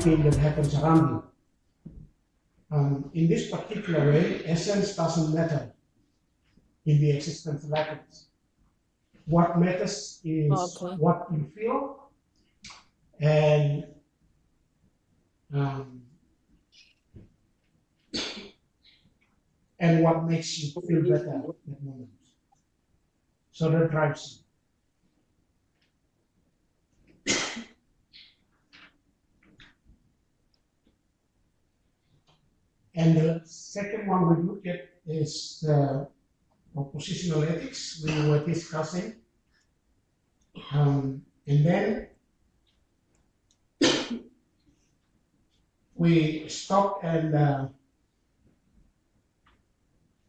everything that happens around you. In this particular way, essence doesn't matter in the existential atoms. What matters is what you feel and what makes you feel better at that moment. So that drives you. And the second one we look at is the propositional ethics we were discussing. And then we stopped and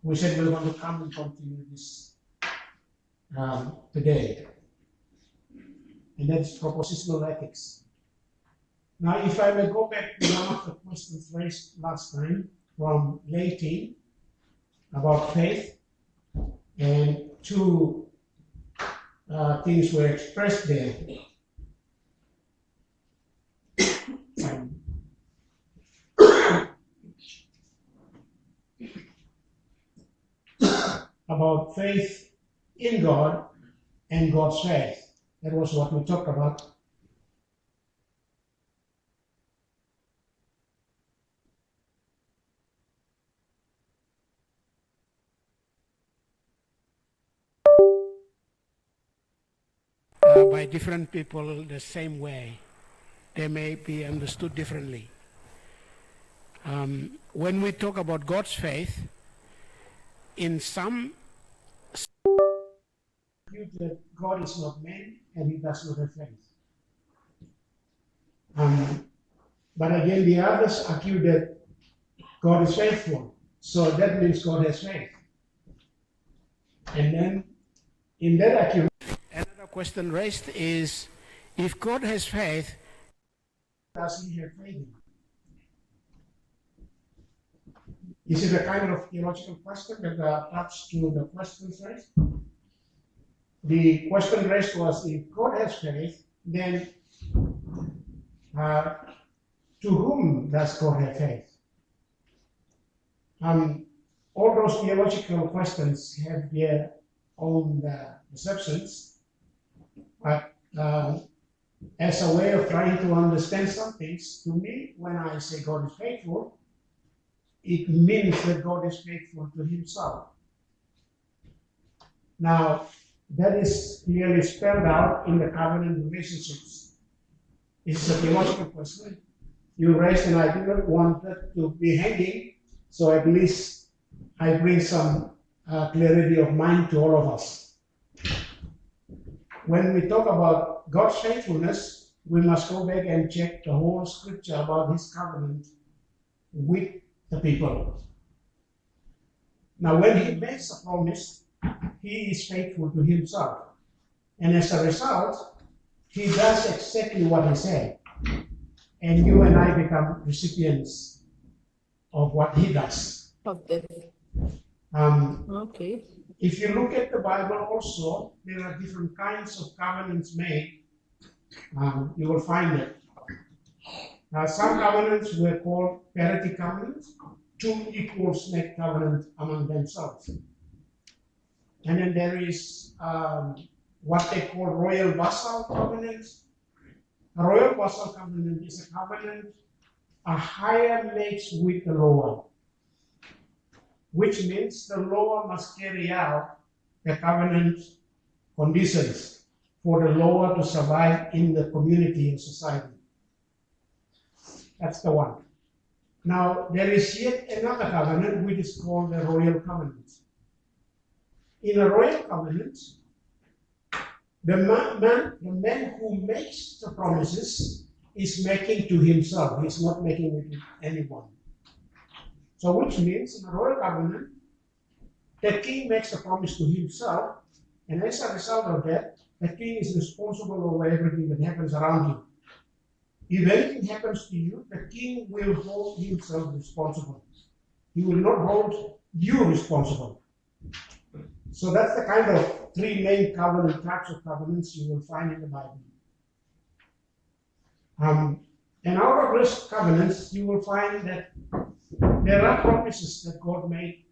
we said we want to come and continue this today. And that's propositional ethics. Now, if I may go back to one of the questions raised last time from Leighton about faith, and two things were expressed there. About faith in God and God's faith. That was what we talked about. By different people the same way. They may be understood differently. When we talk about God's faith, in some that God is not man and he does not have faith. But again, the others argue that God is faithful, so that means God has faith. And then in that argument, another question raised is, if God has faith, does he have faith? Is it a kind of theological question that attached to the questions raised? The question raised was, if God has faith, then to whom does God have faith? All those theological questions have their own perceptions, but as a way of trying to understand some things, to me, when I say God is faithful, it means that God is faithful to himself. Now, that is clearly spelled out in the covenant relationships. This is a theological question you raised, and I didn't want it to be hanging, so at least I bring some clarity of mind to all of us. When we talk about God's faithfulness, we must go back and check the whole scripture about his covenant with the people. Now, when he makes a promise, he is faithful to himself. And as a result, he does exactly what he said. And you and I become recipients of what he does. Okay. If you look at the Bible also, there are different kinds of covenants made. You will find it. Some covenants were called parity covenants. Two equals make covenant among themselves. And then there is what they call royal vassal covenants. A royal vassal covenant is a covenant a higher makes with the lower, which means the lower must carry out the covenant conditions for the lower to survive in the community and society. That's the one. Now, there is yet another covenant which is called the royal covenant. In a royal covenant, the man who makes the promises is making to himself. He's not making it to anyone. So which means in a royal covenant, the king makes a promise to himself, and as a result of that, the king is responsible over everything that happens around him. If anything happens to you, the king will hold himself responsible. He will not hold you responsible. So that's the kind of three main types of covenants you will find in the Bible. And out of those covenants, you will find that there are promises that God made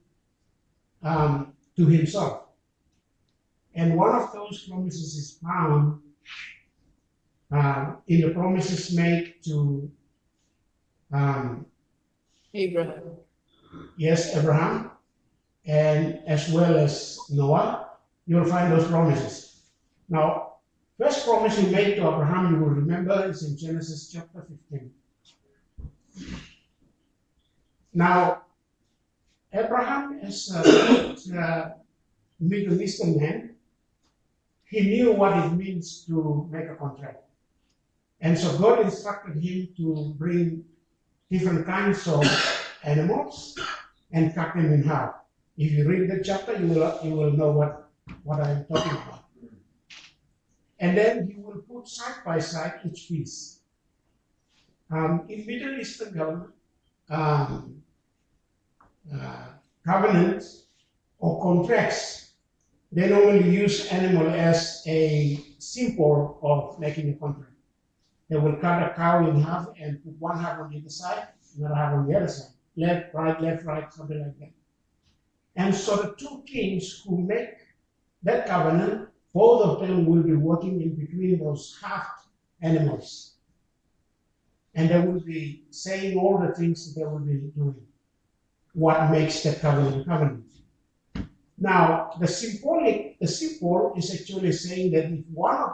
to himself. And one of those promises is found in the promises made to Abraham. Yes, Abraham, and as well as Noah. You'll find those promises. Now, first promise he made to Abraham, you will remember, is in Genesis chapter 15. Now, Abraham, as a Middle Eastern man, he knew what it means to make a contract. And so God instructed him to bring different kinds of animals and cut them in half. If you read the chapter, you will know what I'm talking about. And then he will put side by side each piece. In Middle Eastern covenants or contracts, they normally use animal as a symbol of making a contract. They will cut a cow in half and put one half on the other side, another half on the other side. Left, right, something like that. And so the two kings who make that covenant, both of them will be working in between those halved animals. And they will be saying all the things that they will be doing. What makes that covenant a covenant? Now, the symbol is actually saying that if one of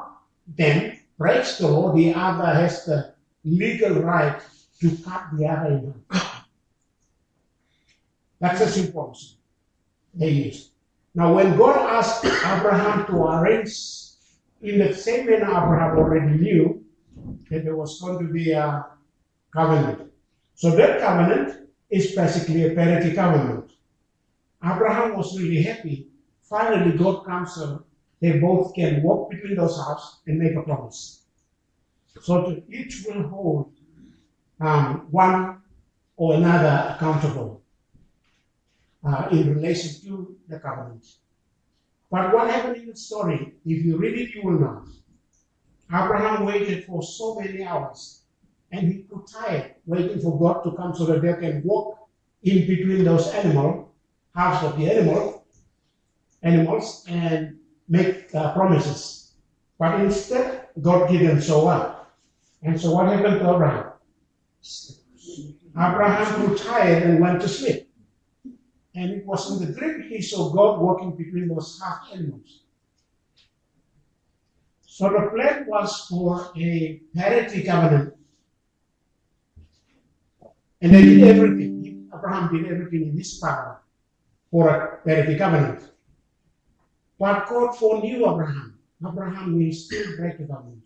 them breaks the law, the other has the legal right to cut the other in half. That's the symbol they used. Now, when God asked Abraham to arrange, in the same manner Abraham already knew that there was going to be a covenant. So that covenant is basically a parity covenant. Abraham was really happy. Finally, God comes and they both can walk between those halves and make a promise. So each will hold one or another accountable in relation to the covenant. But what happened in the story, if you read it, you will know. Abraham waited for so many hours, and he grew tired waiting for God to come so that they can walk in between those halves of the animals, and make promises. But instead, God didn't show up. And so what happened to Abraham? Abraham grew tired and went to sleep. And it was in the dream he saw God walking between those half animals. So the plan was for a parity covenant. And they did everything. Abraham did everything in his power for a parity covenant. But God foreknew Abraham. Abraham will still break the covenant.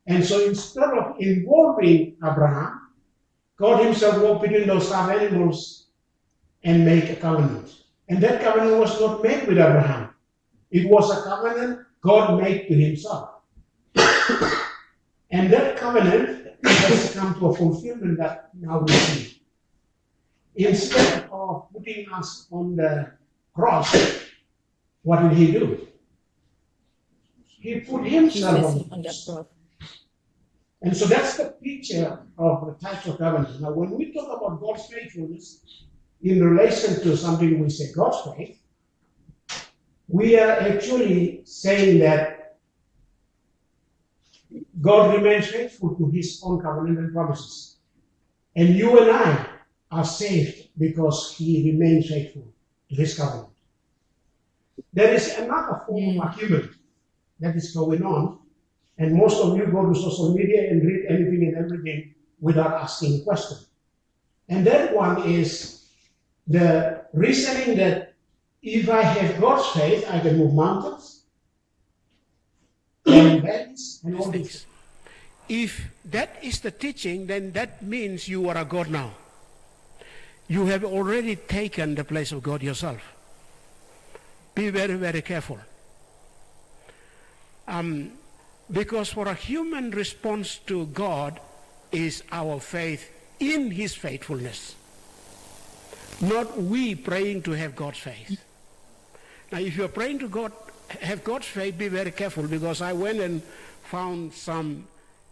And so instead of involving Abraham, God himself walked between those half animals and make a covenant. And that covenant was not made with Abraham. It was a covenant God made to himself. And that covenant has come to a fulfillment that now we see. Instead of putting us on the cross, what did he do? He put himself on the cross. And so that's the picture of the types of covenant. Now, when we talk about God's faithfulness in relation to something we say God's faith, we are actually saying that God remains faithful to his own covenant and promises. And you and I are saved because he remains faithful to his covenant. There is another form of argument that is going on, and most of you go to social media and read anything and everything without asking a question. And that one is the reasoning that if I have God's faith, I can move mountains and valleys and all these. If that is the teaching, then that means you are a God now. You have already taken the place of God yourself. Be very, very careful. Because for a human response to God is our faith in his faithfulness. Not we praying to have God's faith. Now, if you're praying to God, have God's faith, be very careful, because I went and found some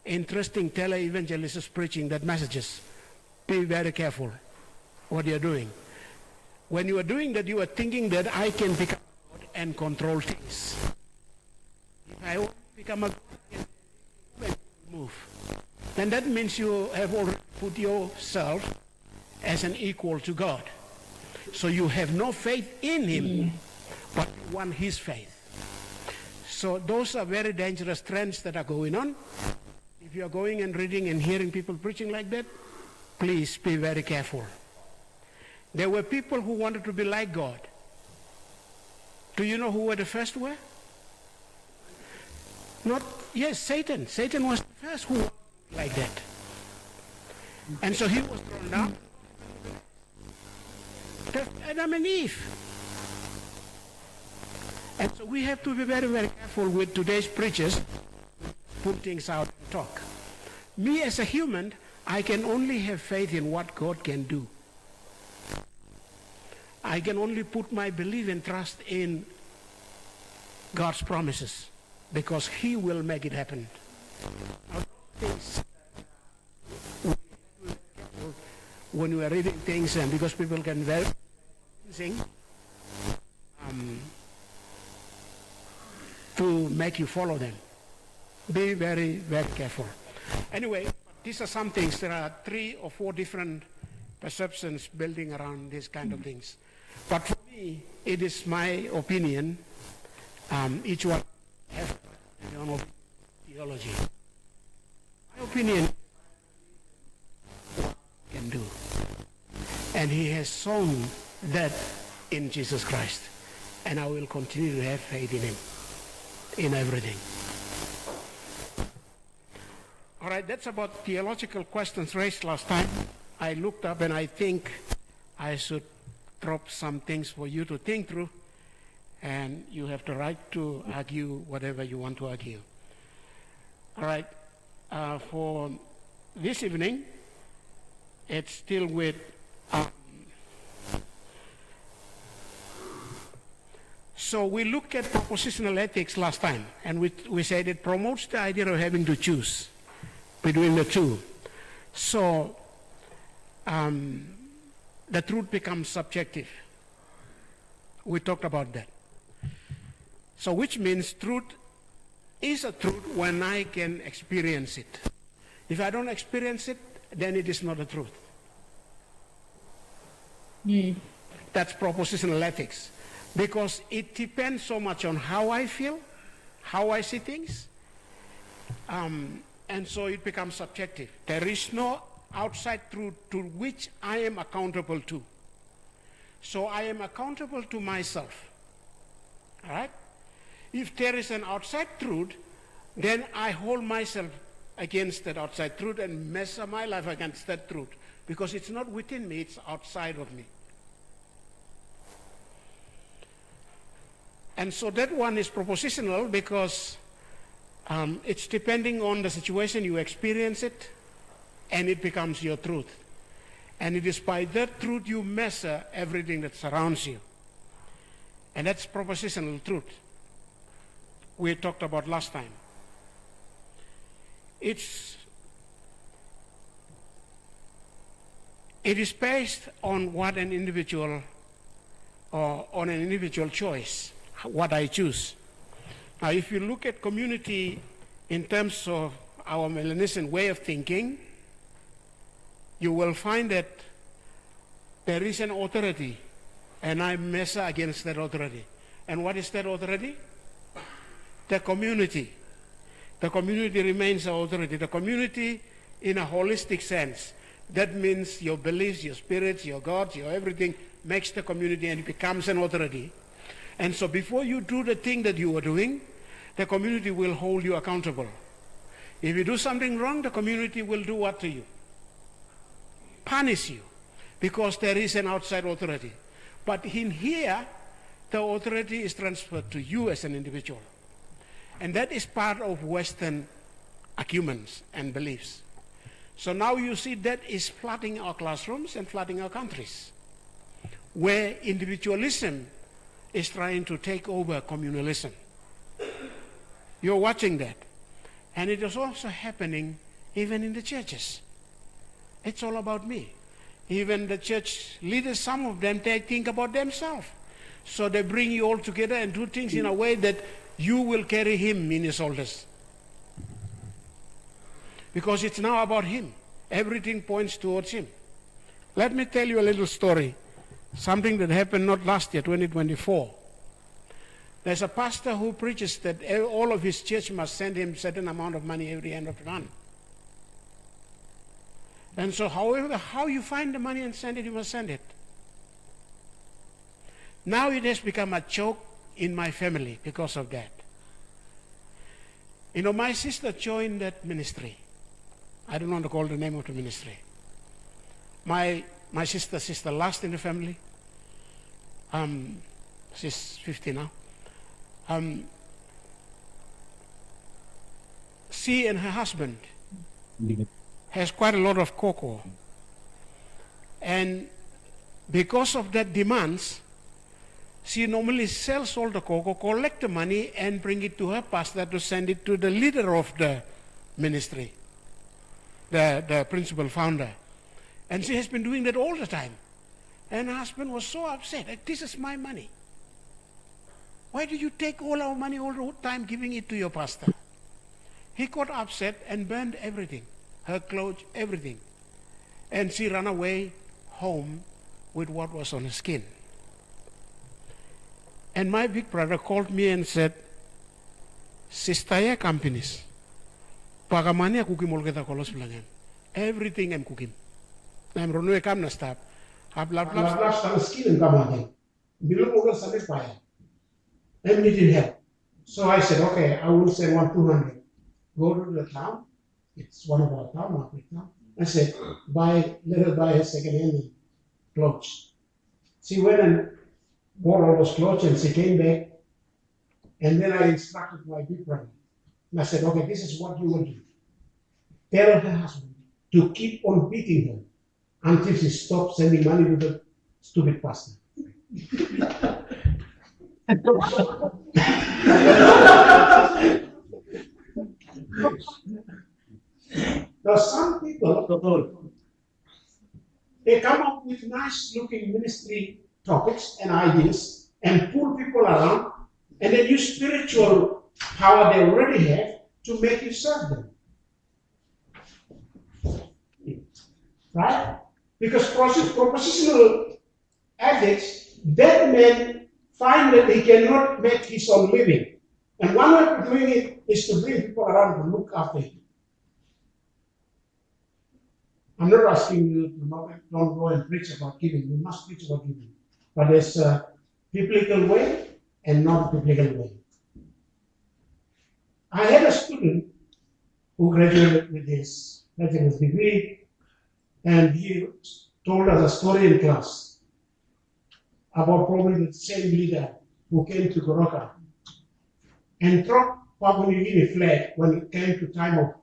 interesting tele-evangelists preaching that messages. Be very careful what you're doing. When you are doing that, you are thinking that I can become a God and control things. If I want to become a God, I can move. Then that means you have already put yourself as an equal to God. So you have no faith in him, but you want his faith. So those are very dangerous trends that are going on. If you are going and reading and hearing people preaching like that, please be very careful. There were people who wanted to be like God. Do you know who were the first were? Yes, Satan. Satan was the first who was like that. And so he was thrown down. Adam and Eve. And so we have to be very, very careful with today's preachers, put things out and talk. Me as a human, I can only have faith in what God can do. I can only put my belief and trust in God's promises because he will make it happen. When we are reading things, and because people can very sing to make you follow them. Be very, very careful. Anyway, these are some things. There are 3 or 4 different perceptions building around these kind of things. But for me, it is my opinion. Each one has their own theology. My opinion can do. And he has shown that in Jesus Christ. And I will continue to have faith in him, in everything. All right, that's about theological questions raised last time. I looked up and I think I should drop some things for you to think through. And you have the right to argue whatever you want to argue. All right, for this evening, it's still with so we looked at propositional ethics last time, and we said it promotes the idea of having to choose between the two. So the truth becomes subjective. We talked about that. So which means truth is a truth when I can experience it. If I don't experience it, then it is not a truth. That's propositional ethics. Because it depends so much on how I feel, how I see things, and so it becomes subjective. There is no outside truth to which I am accountable to. So I am accountable to myself. All right? If there is an outside truth, then I hold myself against that outside truth and measure my life against that truth. Because it's not within me, it's outside of me. And so that one is propositional because it's depending on the situation you experience it, and it becomes your truth. And it is by that truth you measure everything that surrounds you. And that's propositional truth we talked about last time. It is based on what an individual, or on an individual choice, what I choose. Now, if you look at community in terms of our Melanesian way of thinking, you will find that there is an authority, and I measure against that authority. And what is that authority? The community. The community remains our authority. The community in a holistic sense. That means your beliefs, your spirits, your gods, your everything makes the community, and it becomes an authority. And so before you do the thing that you are doing, the community will hold you accountable. If you do something wrong, the community will do what to you? Punish you, because there is an outside authority. But in here, the authority is transferred to you as an individual. And that is part of Western arguments and beliefs. So now you see that is flooding our classrooms and flooding our countries, where individualism is trying to take over communalism. You're watching that. And it is also happening even in the churches. It's all about me. Even the church leaders, some of them, they think about themselves. So they bring you all together and do things in a way that you will carry him in your shoulders. Because it's now about him. Everything points towards him. Let me tell you a little story. Something that happened not last year, 2024. There's a pastor who preaches that all of his church must send him a certain amount of money every end of the month. And so however, how you find the money and send it, you must send it. Now it has become a joke in my family because of that. You know, my sister joined that ministry. I don't want to call the name of the ministry. My sister last in the family. She's 50 now. She and her husband has quite a lot of cocoa. And because of that demands, she normally sells all the cocoa, collect the money, and bring it to her pastor to send it to the leader of the ministry, the principal founder. And she has been doing that all the time. And her husband was so upset. Like, this is my money. Why do you take all our money all the time giving it to your pastor? He got upset and burned everything, her clothes, everything. And she ran away home with what was on her skin. And my big brother called me and said, Sistaya companies, pagamani aku kimol kita kolos bilangan. Everything I'm cooking. I'm running a camera stop. Last time skin and come below over Sunday fire. I needed help. So I said, okay, I will send 200. Go to the town. It's one of our town, market town. I said, let her buy her second-hand clothes. She went and bought all those clothes and she came back. And then I instructed my big brother. And I said, okay, this is what you will do. Tell her husband to keep on beating her until she stops sending money to the stupid pastor. Now some people, they come up with nice looking ministry topics and ideas and pull people around and then use spiritual power they already have to make you serve them. Right? Because propositional ethics, that man find that he cannot make his own living. And one way of doing it is to bring people around to look after him. I'm not asking you to don't go and preach about giving. You must preach about giving. But there's a biblical way and not a biblical way. I had a student who graduated with his bachelor's degree, and he told us a story in class about probably the same leader who came to Goroka and dropped Papua New Guinea flag when it came to time of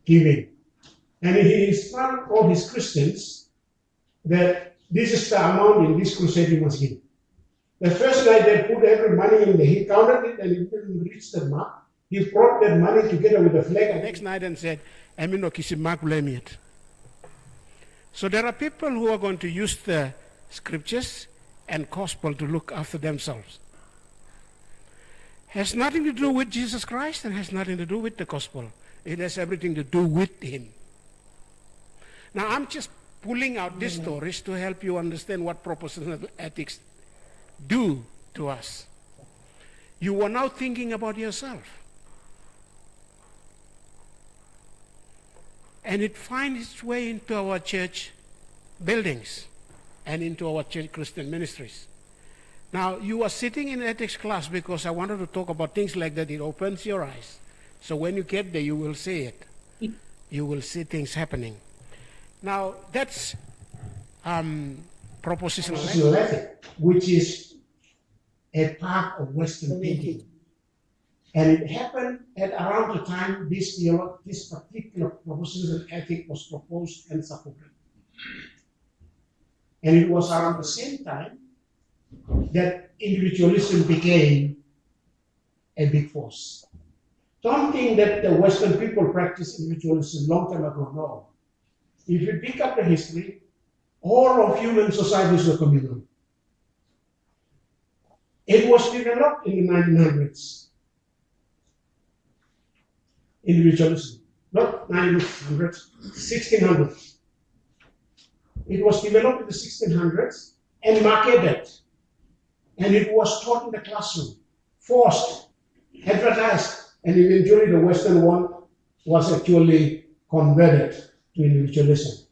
giving. And he instructed all his Christians that this is the amount in this crusade you must give. The first night they put every money in there, he counted it and it didn't reach the mark. He brought that money together with the flag. The next night and said, so there are people who are going to use the scriptures and gospel to look after themselves. Has nothing to do with Jesus Christ and has nothing to do with the gospel. It has everything to do with him. Now I'm just pulling out these stories to help you understand what propositional ethics do to us. You are now thinking about yourself. And it finds its way into our church buildings and into our church Christian ministries. Now, you are sitting in ethics class because I wanted to talk about things like that. It opens your eyes. So when you get there, you will see it. You will see things happening. Now, that's propositional ethics, which is a part of Western thinking. And it happened at around the time this particular propositional ethic was proposed and supported. And it was around the same time that individualism became a big force. Don't think that the Western people practiced individualism long time ago. No. If you pick up the history, all of human societies were communal. It was developed in the 1900s. Individualism, not 1900s, 1600s. It was developed in the 1600s and marketed, and it was taught in the classroom, forced, advertised, and eventually the Western one was actually converted to individualism.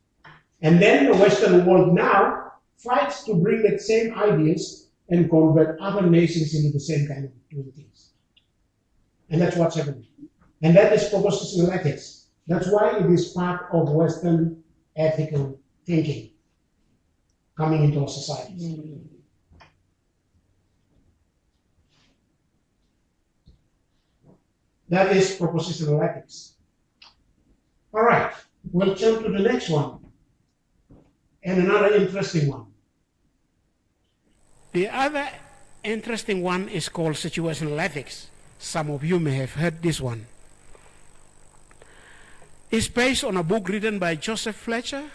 And then the Western world now fights to bring that same ideas and convert other nations into the same kind of doing things. And that's what's happening. And that is propositional ethics. That's why it is part of Western ethical thinking coming into our societies. That is propositional ethics. All right, we'll jump to the next one. And another interesting one. The other interesting one is called situational ethics. Some of you may have heard this one. It's based on a book written by Joseph Fletcher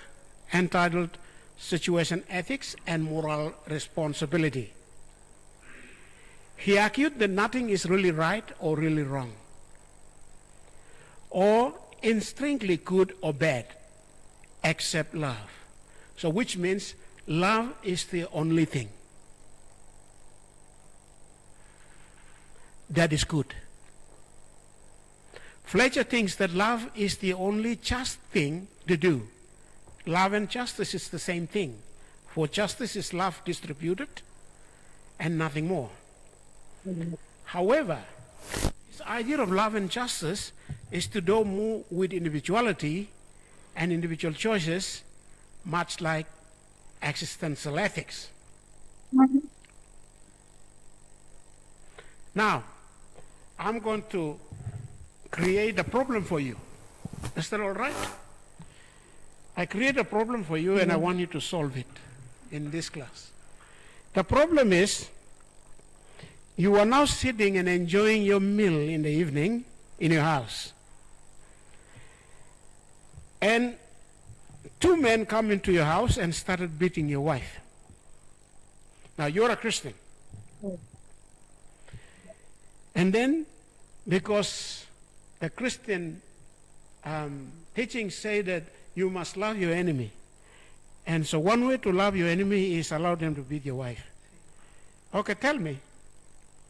entitled Situation Ethics and Moral Responsibility. He argued that nothing is really right or really wrong, or intrinsically good or bad, except love. So which means love is the only thing that is good. Fletcher thinks that love is the only just thing to do. Love and justice is the same thing. For justice is love distributed and nothing more. However, this idea of love and justice is to do more with individuality and individual choices, much like existential ethics. Now, I'm going to create a problem for you. Is that all right? I create a problem for you and I want you to solve it in this class. The problem is, you are now sitting and enjoying your meal in the evening in your house. And two men come into your house and started beating your wife. Now you're a Christian. And then, because the Christian teachings say that you must love your enemy. And so one way to love your enemy is allow them to beat your wife. Okay, tell me.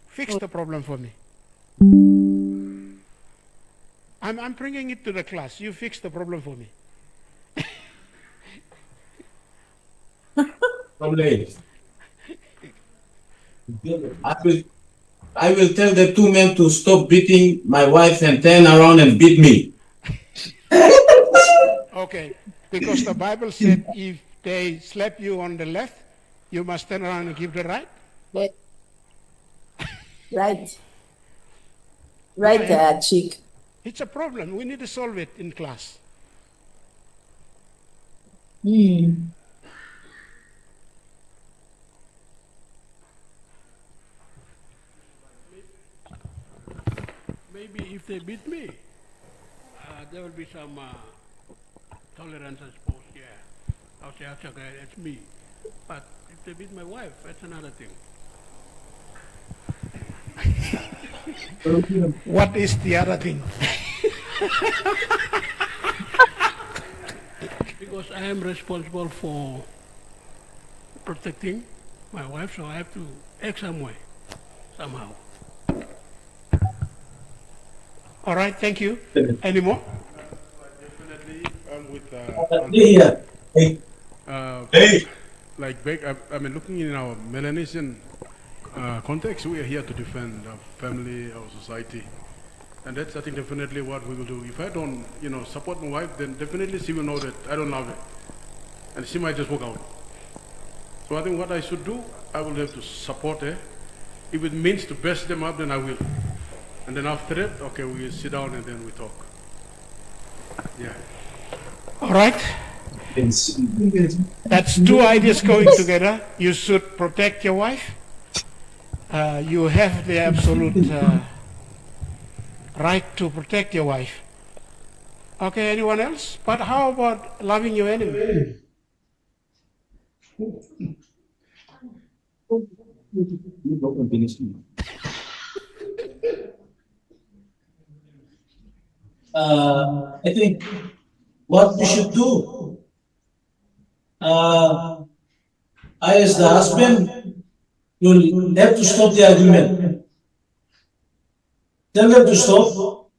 Fix the problem for me. I'm bringing it to the class. You fix the problem for me. I will tell the two men to stop beating my wife and turn around and beat me. Okay, because the Bible said if they slap you on the left, you must turn around and give the right. Right. Right there, cheek. It's a problem. We need to solve it in class. Mm. Maybe if they beat me, there will be some tolerance, I suppose, yeah. I'll say, okay, that's me. But if they beat my wife, that's another thing. What is the other thing? Because I am responsible for protecting my wife, so I have to act some way, somehow. All right, thank you. Any more? Definitely, I'm with like back. I mean, looking in our Melanesian context, we are here to defend our family, our society, and that's, I think, definitely what we will do. If I don't, support my wife, then definitely she will know that I don't love her, and she might just walk out. So I think what I should do, I will have to support her. If it means to bash them up, then I will. And then after that, okay, we sit down and then we talk. Yeah. All right. That's two ideas going together. You should protect your wife. You have the absolute right to protect your wife. Okay, anyone else? But how about loving your enemy? I think what we should do, I as the husband will have to stop the argument. Tell them to stop.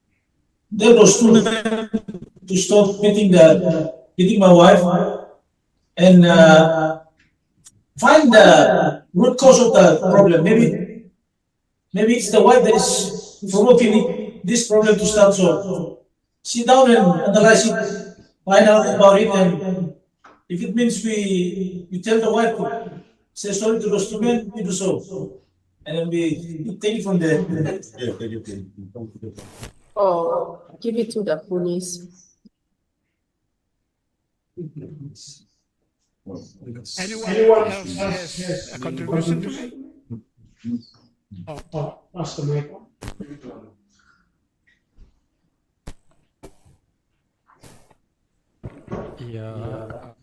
Tell those two men to stop beating my wife, and find the root cause of the problem. Maybe it's the wife that is provoking this problem to start. So sit down and analyze it, find out about it, and if it means we tell the wife to say sorry to those two men, we do so. And then we take it from there. Oh, give it to the police. Anyone else has a contribution to make? Oh, Pastor Michael. Yeah.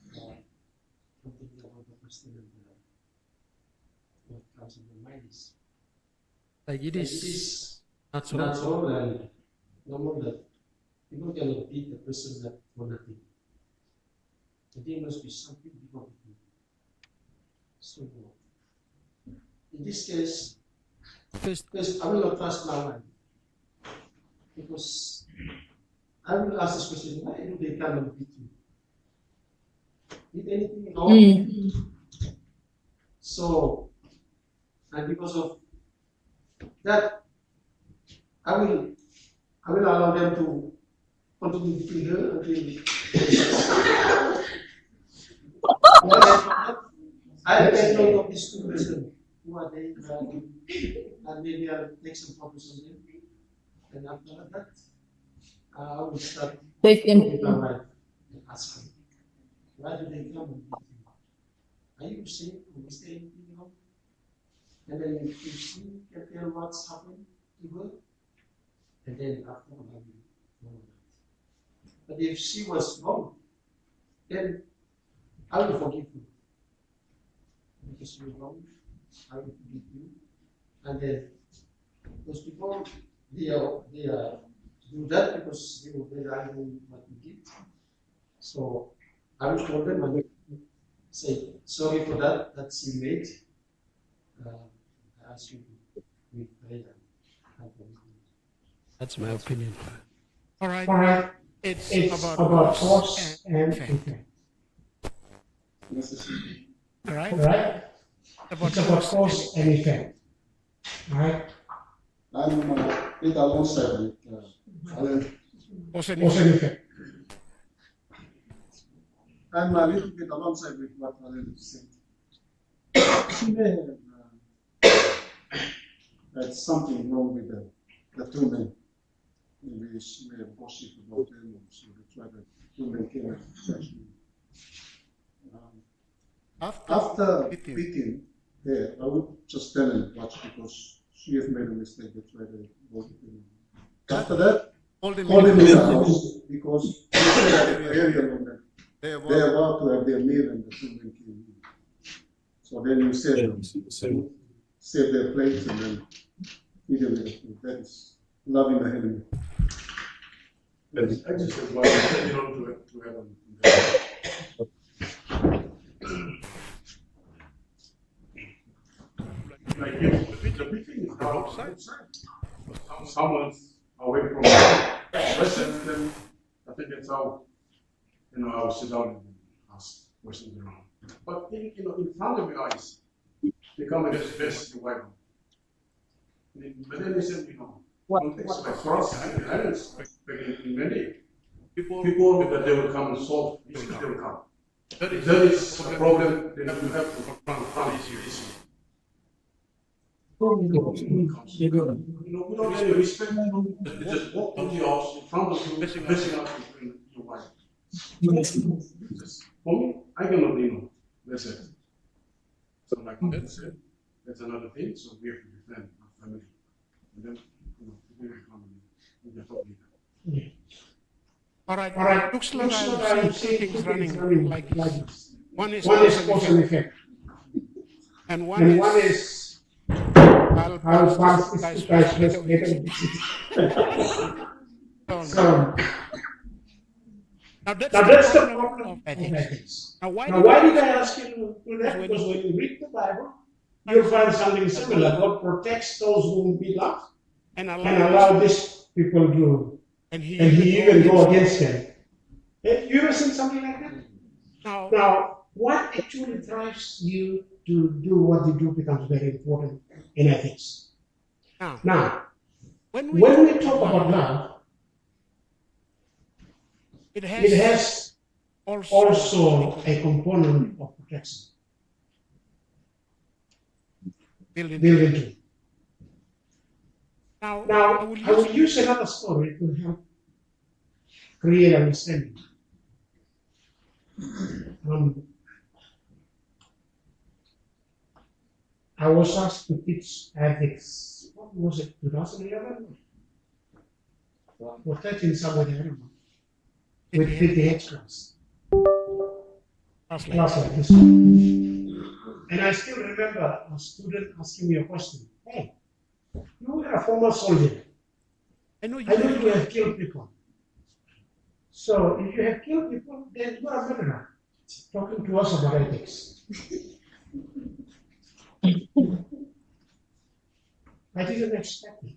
Like it is not so. Normal that people cannot beat the person that for nothing. There must be something before it. So, in this case, because I will not trust my wife. Because I will ask this question, why do they come and beat you? Did anything wrong? So, and because of that, I will allow them to continue beating her until I can know of these two persons who are there, and maybe I'll take some photos of them. And after that, I will start Take him. with my wife and ask her, why do they come and beat you? Are you safe? Or is there anything wrong? And then if she can tell what's happened to her, and then after I will know that. But if she was wrong, then I will forgive you. Because you were wrong, I will forgive you. And then those people, they do that because they were very angry with what we did. So I will call them and say, sorry for that she made. I ask you to pray and forgive me. That's my opinion. All right. All right. It's It's about about cause cause and and effect. effect. All right. Right? About It's about cause and effect. Right? I'm it alongside with Alan. cause and Cause and effect. effect. I'm a little bit alongside with what Alan said. She may have had something wrong with the two men. Maybe she may have gossiped about them, so that's why the two men came and judged me. After beating her, I would just tell him watch because she has made a mistake. That's why they both him. After that, call him in the house because they said at the area moment they are about to have their meal and the two men came in. So then you save their plates and then feed them with the food. That is loving the enemy. I just said, why you don't do it to heaven? Like the beating is outside. Someone's away from listen, then I think it's how I will sit down and ask questions around. But in front of your eyes, they come and express the wife. But then they said, context like for us, I don't expect in many people that they will come and solve issues, they will come. That is a problem, then you have to confront this issue. We don't really respect, they just walk into the house in front of you, messing up between your wife. For me, I cannot, that's it. So like that said, that's another thing, so we have to defend our family. And then, people will come we can talk later. Yeah. All right. All right. Looks like I'm I'm seeing two things running like this. One is cause cause and and effect, effect, and one and one is is I'll how pass fast this is guy's the first later. So Now that's now the that's the problem problem of of ethics. ethics. Now why Now did why I did I ask ask you? you to do that? Because Because when when you read the Bible, you'll find something similar. God protects those whom He loves and and allow these people to, and and He even go against them. You ever seen something like that? Now, Now, what actually drives you to do what you do becomes very important in ethics. Now, when we talk about love, it it has also a component of protection built built into it. Now, Now, I I will use another story to help create understanding. I was asked to teach ethics, what was it, 2011? Or 13, somewhere, I don't know. With PTH class. Class like this. And I still remember a student asking me a question. Hey, you were a former soldier. I know you have killed people. So if you have killed people, then you are a murderer. Talking to us about ethics. I didn't expect it.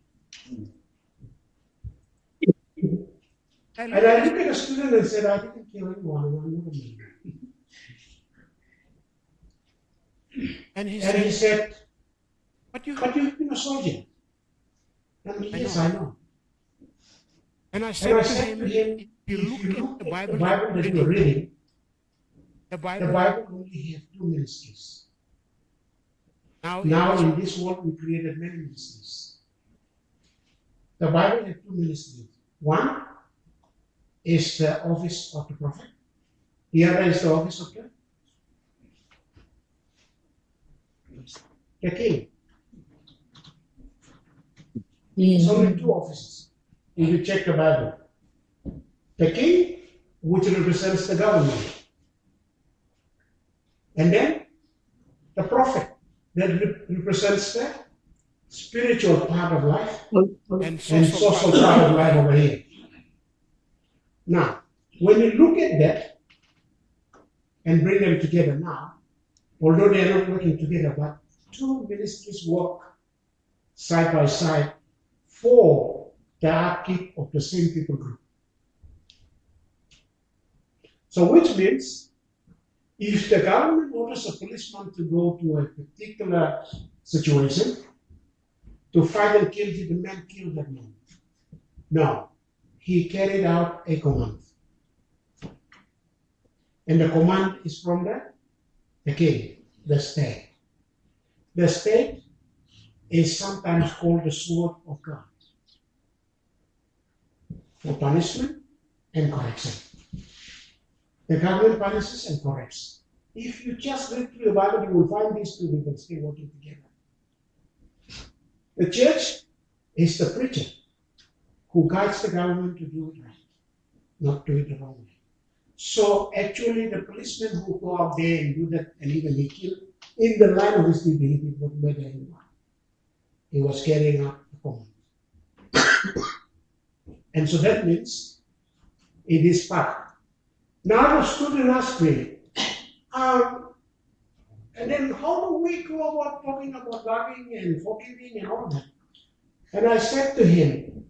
And I looked at the student and said, I didn't kill anyone, and I'm not a murderer. And he said, but you've been a soldier. And yes, I know. And I said to him, if you look at the Bible that you're reading, the Bible only has 2 ministries. Now in this world, we created many ministries. The Bible has 2 ministries. One is the office of the prophet. The other is the office of the king. There's only 2 offices. If you check the Bible, the king, which represents the government, and then the prophet, that represents the spiritual part of life and social part of life over here. Now, when you look at that and bring them together now, although they are not working together, but 2 ministries work side by side for the upkeep of the same people group. So which means, if the government orders a policeman to go to a particular situation, to fight and kill, did the man kill that man? No. He carried out a command. And the command is from the king, the state. The state is sometimes called the sword of God for punishment and correction. The government punishes and corrects. If you just read through the Bible, you will find these 2 people still working together. The church is the preacher who guides the government to do it right, not do it the wrong way. So actually, the policeman who go out there and do that, and even he killed, in the line of his duty, he did not murder anyone. He was carrying out the command. And so that means it is part. Now the student asked me, and then how do we go about talking about loving and forgiving and all that? And I said to him,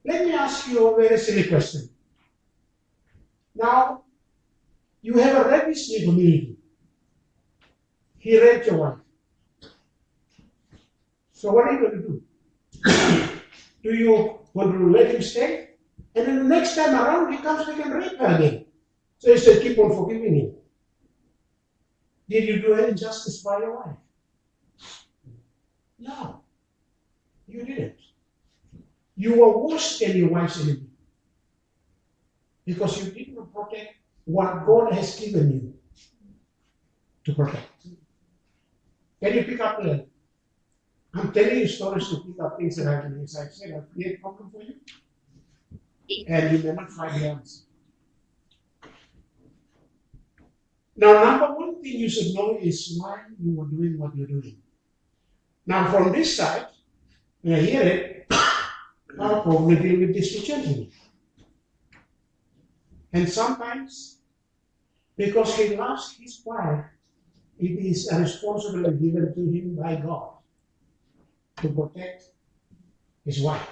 let me ask you a very silly question. Now, you have a rapist in the community. He raped your wife. So what are you going to do? Do you want to let him stay? And then the next time around, he comes back and rape her again. So you said, keep on forgiving him. Did you do any justice by your wife? No, you didn't. You were worse than your wife's enemy because you didn't protect what God has given you to protect. Can you pick up the? I'm telling you stories to pick up things that I've said. I've created a problem for you. and you may not find the answer. Now, number one thing you should know is why you are doing what you're doing. Now, from this side, when I hear it, I'll probably deal with this gentleman. And sometimes, because he loves his wife, it is a responsibility given to him by God to protect his wife.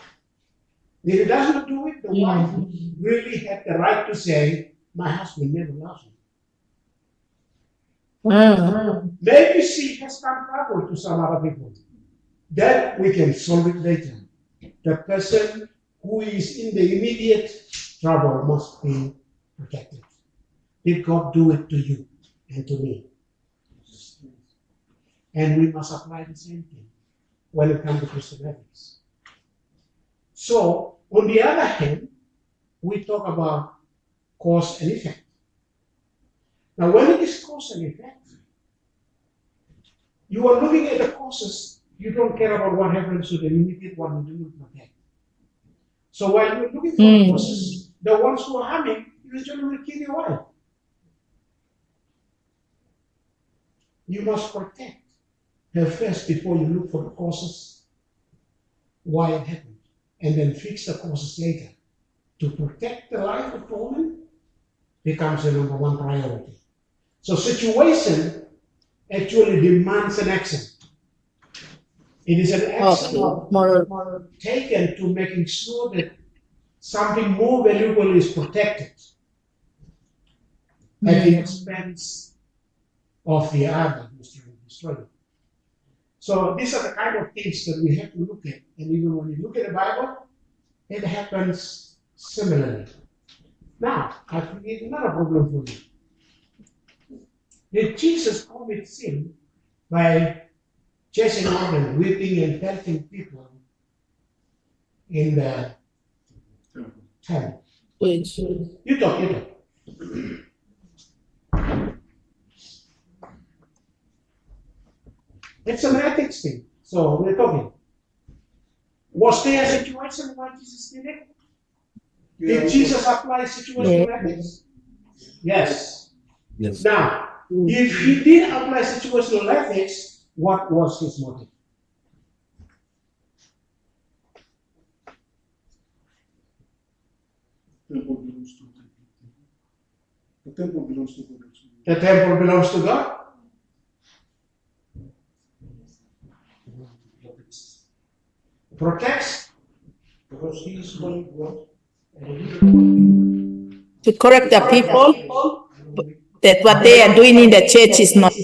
If he does not do it, the wife really had the right to say, my husband never loves me. Maybe she has some trouble to some other people. That we can solve it later. The person who is in the immediate trouble must be protected. Did God do it to you and to me? And we must apply the same thing when it comes to Christian ethics. So, on the other hand, we talk about cause and effect. Now, when it is cause and effect, you are looking at the causes, you don't care about what happens to the immediate one you do not protect. So while you're looking for causes, the ones who are harming, you usually will kill your wife. You must protect her first before you look for the causes, why it happened, and then fix the causes later. To protect the life of the woman becomes the number one priority. So situation actually demands an action. It is an action taken to making sure that something more valuable is protected at the expense of the other who's trying to destroy it. So these are the kind of things that we have to look at. And even when you look at the Bible, it happens similarly. Now, I create another problem for you. Did Jesus commit sin by chasing out and whipping and pelting people in the temple? You talk. It's an ethics thing. So we're talking. Was there a situation where Jesus did it? Did Jesus apply situational ethics? Yes. Now, if he did apply situational ethics, what was his motive? The temple belongs to God. The temple belongs to God. Protects, because he is going what? To correct the people that what they are doing in the church is not.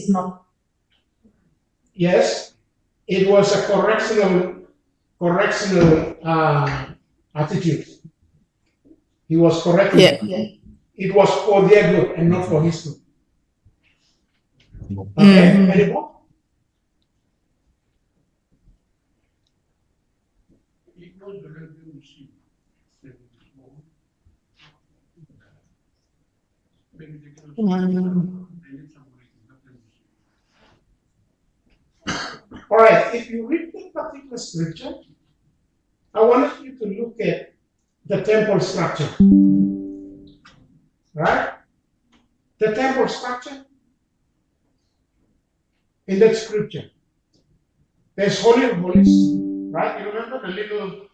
Yes, it was a correctional attitude. He was correcting. Yeah. It was for their good and not for his good. Okay, anymore? All right, if you read that particular scripture, I want you to look at the temple structure. Right? The temple structure in that scripture. There's Holy of Holies, right? You remember the little,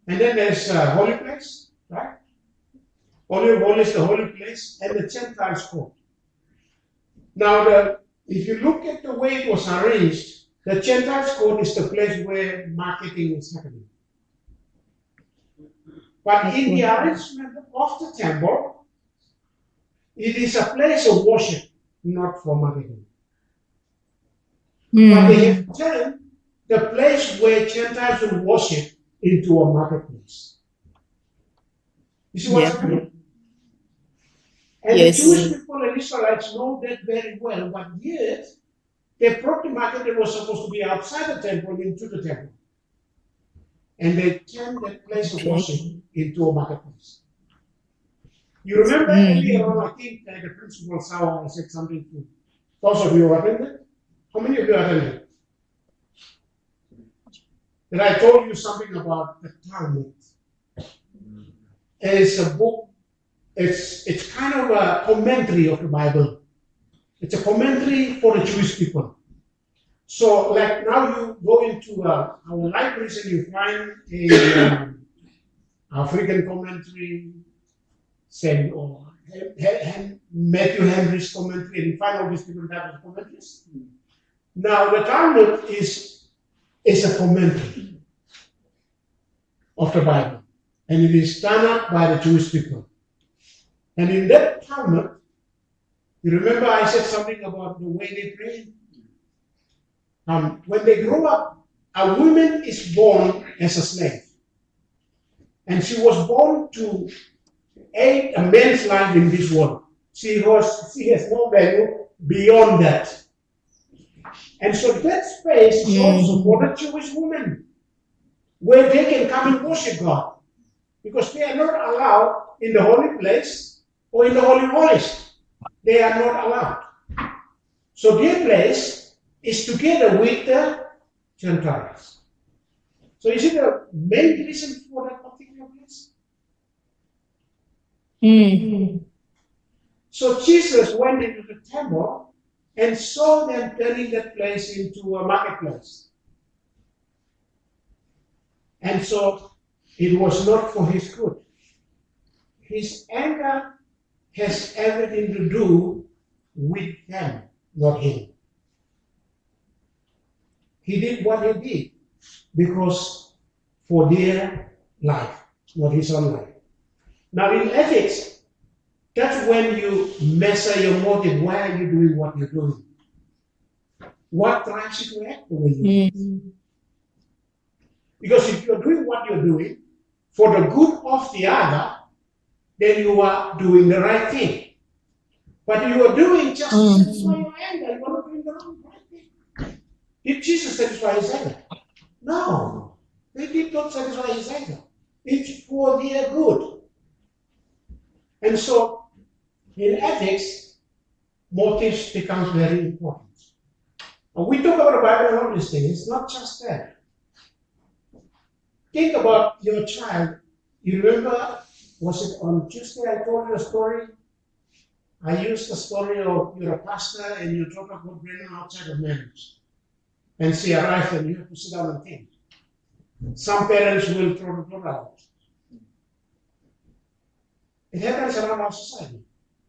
and then there's Holy Place, right? Holy of Holies, the Holy Place, and the Gentiles' court. Now, if you look at the way it was arranged, the Gentiles' court is the place where marketing is happening. But in the arrangement of the temple, it is a place of worship, not for marketing. But they have turned the place where Gentiles will worship into a marketplace. You see what's happening? And the Jewish people and Israelites know that very well, but yet they brought the market that was supposed to be outside the temple into the temple. And they turned that place of worship into a marketplace. You remember earlier on, I think the principal Sawa said something to those of you who attended? How many of you attended? That I told you something about the Talmud. is a book. It's kind of a commentary of the Bible. It's a commentary for the Jewish people. So, like now you go into our libraries and you find a African commentary, say, or Matthew Henry's commentary, and you find all these different types of commentaries. Now, the Talmud is a commentary of the Bible, and it is done up by the Jewish people. And in that Talmud, you remember I said something about the way they pray? When they grow up, a woman is born as a slave. And she was born to aid a man's life in this world. She has no value beyond that. And so that space is also for the Jewish women, where they can come and worship God. Because they are not allowed in the holy place or in the holy holies. They are not allowed. So their place is together with the Gentiles. So is it the main reason for that particular place? So Jesus went into the temple and saw them turning that place into a marketplace. And so it was not for his good. His anger has everything to do with them, not him. He did what he did because for their life, not his own life. Now in ethics, that's when you measure your motive. Why are you doing what you're doing? What drives you to act the way you do? Because if you're doing what you're doing for the good of the other, then you are doing the right thing. But you are doing just to satisfy your anger. You are not doing the right thing. Did Jesus satisfy his anger? No. They did not satisfy his anger. It's for their good. And so, in ethics, motives become very important. And we talk about the Bible and all these things. It's not just that. Think about your child. You remember, was it on Tuesday I told you a story? I used the story of you're a pastor and your daughter got pregnant outside of marriage. And she arrived and you have to sit down and think. Some parents will throw the daughter out. It happens around our society.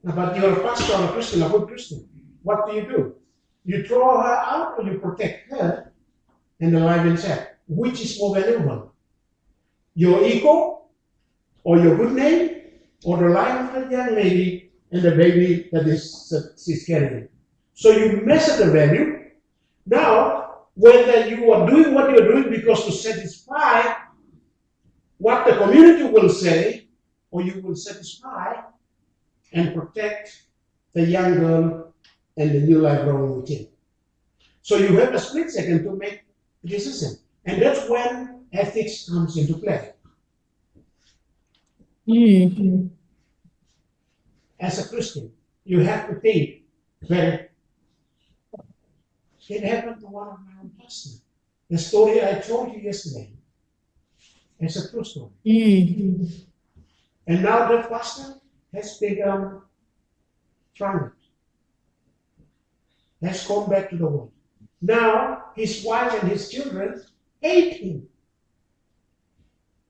But you're a pastor or a Christian, a good Christian. What do? You throw her out or you protect her and the life inside. Which is more valuable? Your ego or your good name or the life of the young lady and the baby that she's carrying? So you measure the value. Now, whether you are doing what you're doing because to satisfy what the community will say, or you will satisfy and protect the young girl and the new life growing within. So you have a split second to make a decision. And that's when ethics comes into play. As a Christian, you have to think very. It happened to one of my own pastors. The story I told you yesterday. It's a true story. And now that pastor has become drunk, has gone back to the world. Now his wife and his children hate him.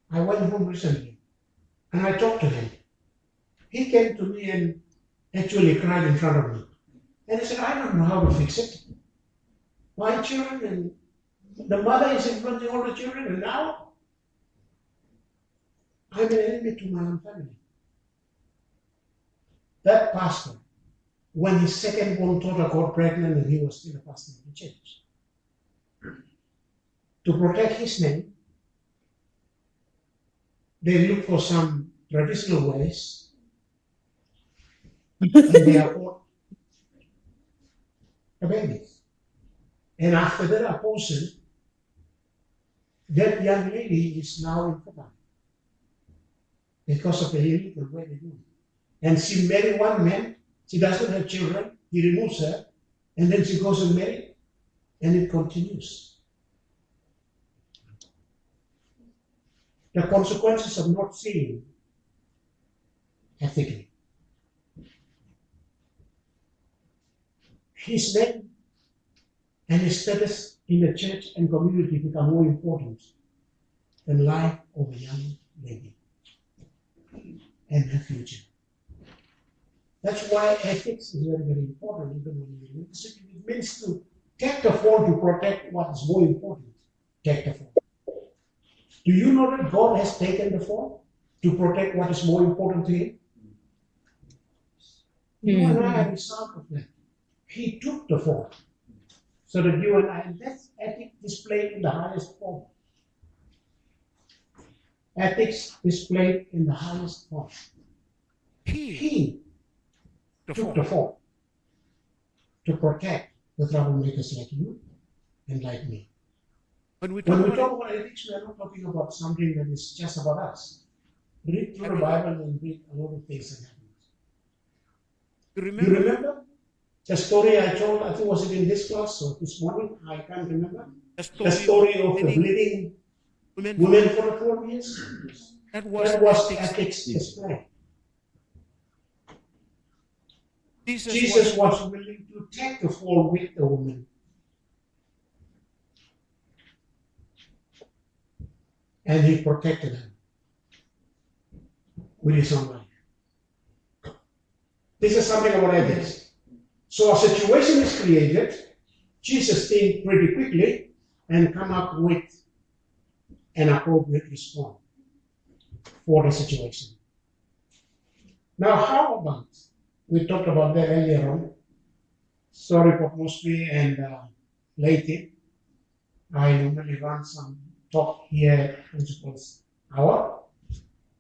I went home recently and I talked to him. He came to me and actually cried in front of me. And he said, I don't know how to fix it. My children and the mother is influencing all the children, and now I'm an enemy to my own family. That pastor, when his second-born daughter got pregnant and he was still a pastor of the church, to protect his name, they look for some traditional ways, and they abort a baby. And after that abortion, that young lady is now infertile because of the illegal way they do it. And she married one man, she doesn't have children, he removes her, and then she goes and marries, and it continues. The consequences of not seeing ethically. His name and his status in the church and community become more important than life of a young lady and her future. That's why ethics is very, very important, even when you it means to take the fall to protect what is more important. Take the fall. Do you know that God has taken the fall to protect what is more important to him? You and I are a result of that. He took the fall so that you and I, and that's ethics displayed in the highest form. Ethics displayed in the highest form. He took the fall to protect the troublemakers like you and like me. When we talk about ethics, we are not talking about something that is just about us. Read through the Bible and read a lot of things that happen. You remember the story I told? I think was it in this class or this morning? I can't remember. The story of the bleeding women for 12 years. That was ethics display. Jesus was willing to take the fall with the woman. And he protected her with his own life. This is something about ethics. So a situation is created, Jesus think pretty quickly and come up with an appropriate response for the situation. Now, how about, we talked about that earlier on, sorry for Mosby and Lady. I normally run some talk here principles hour.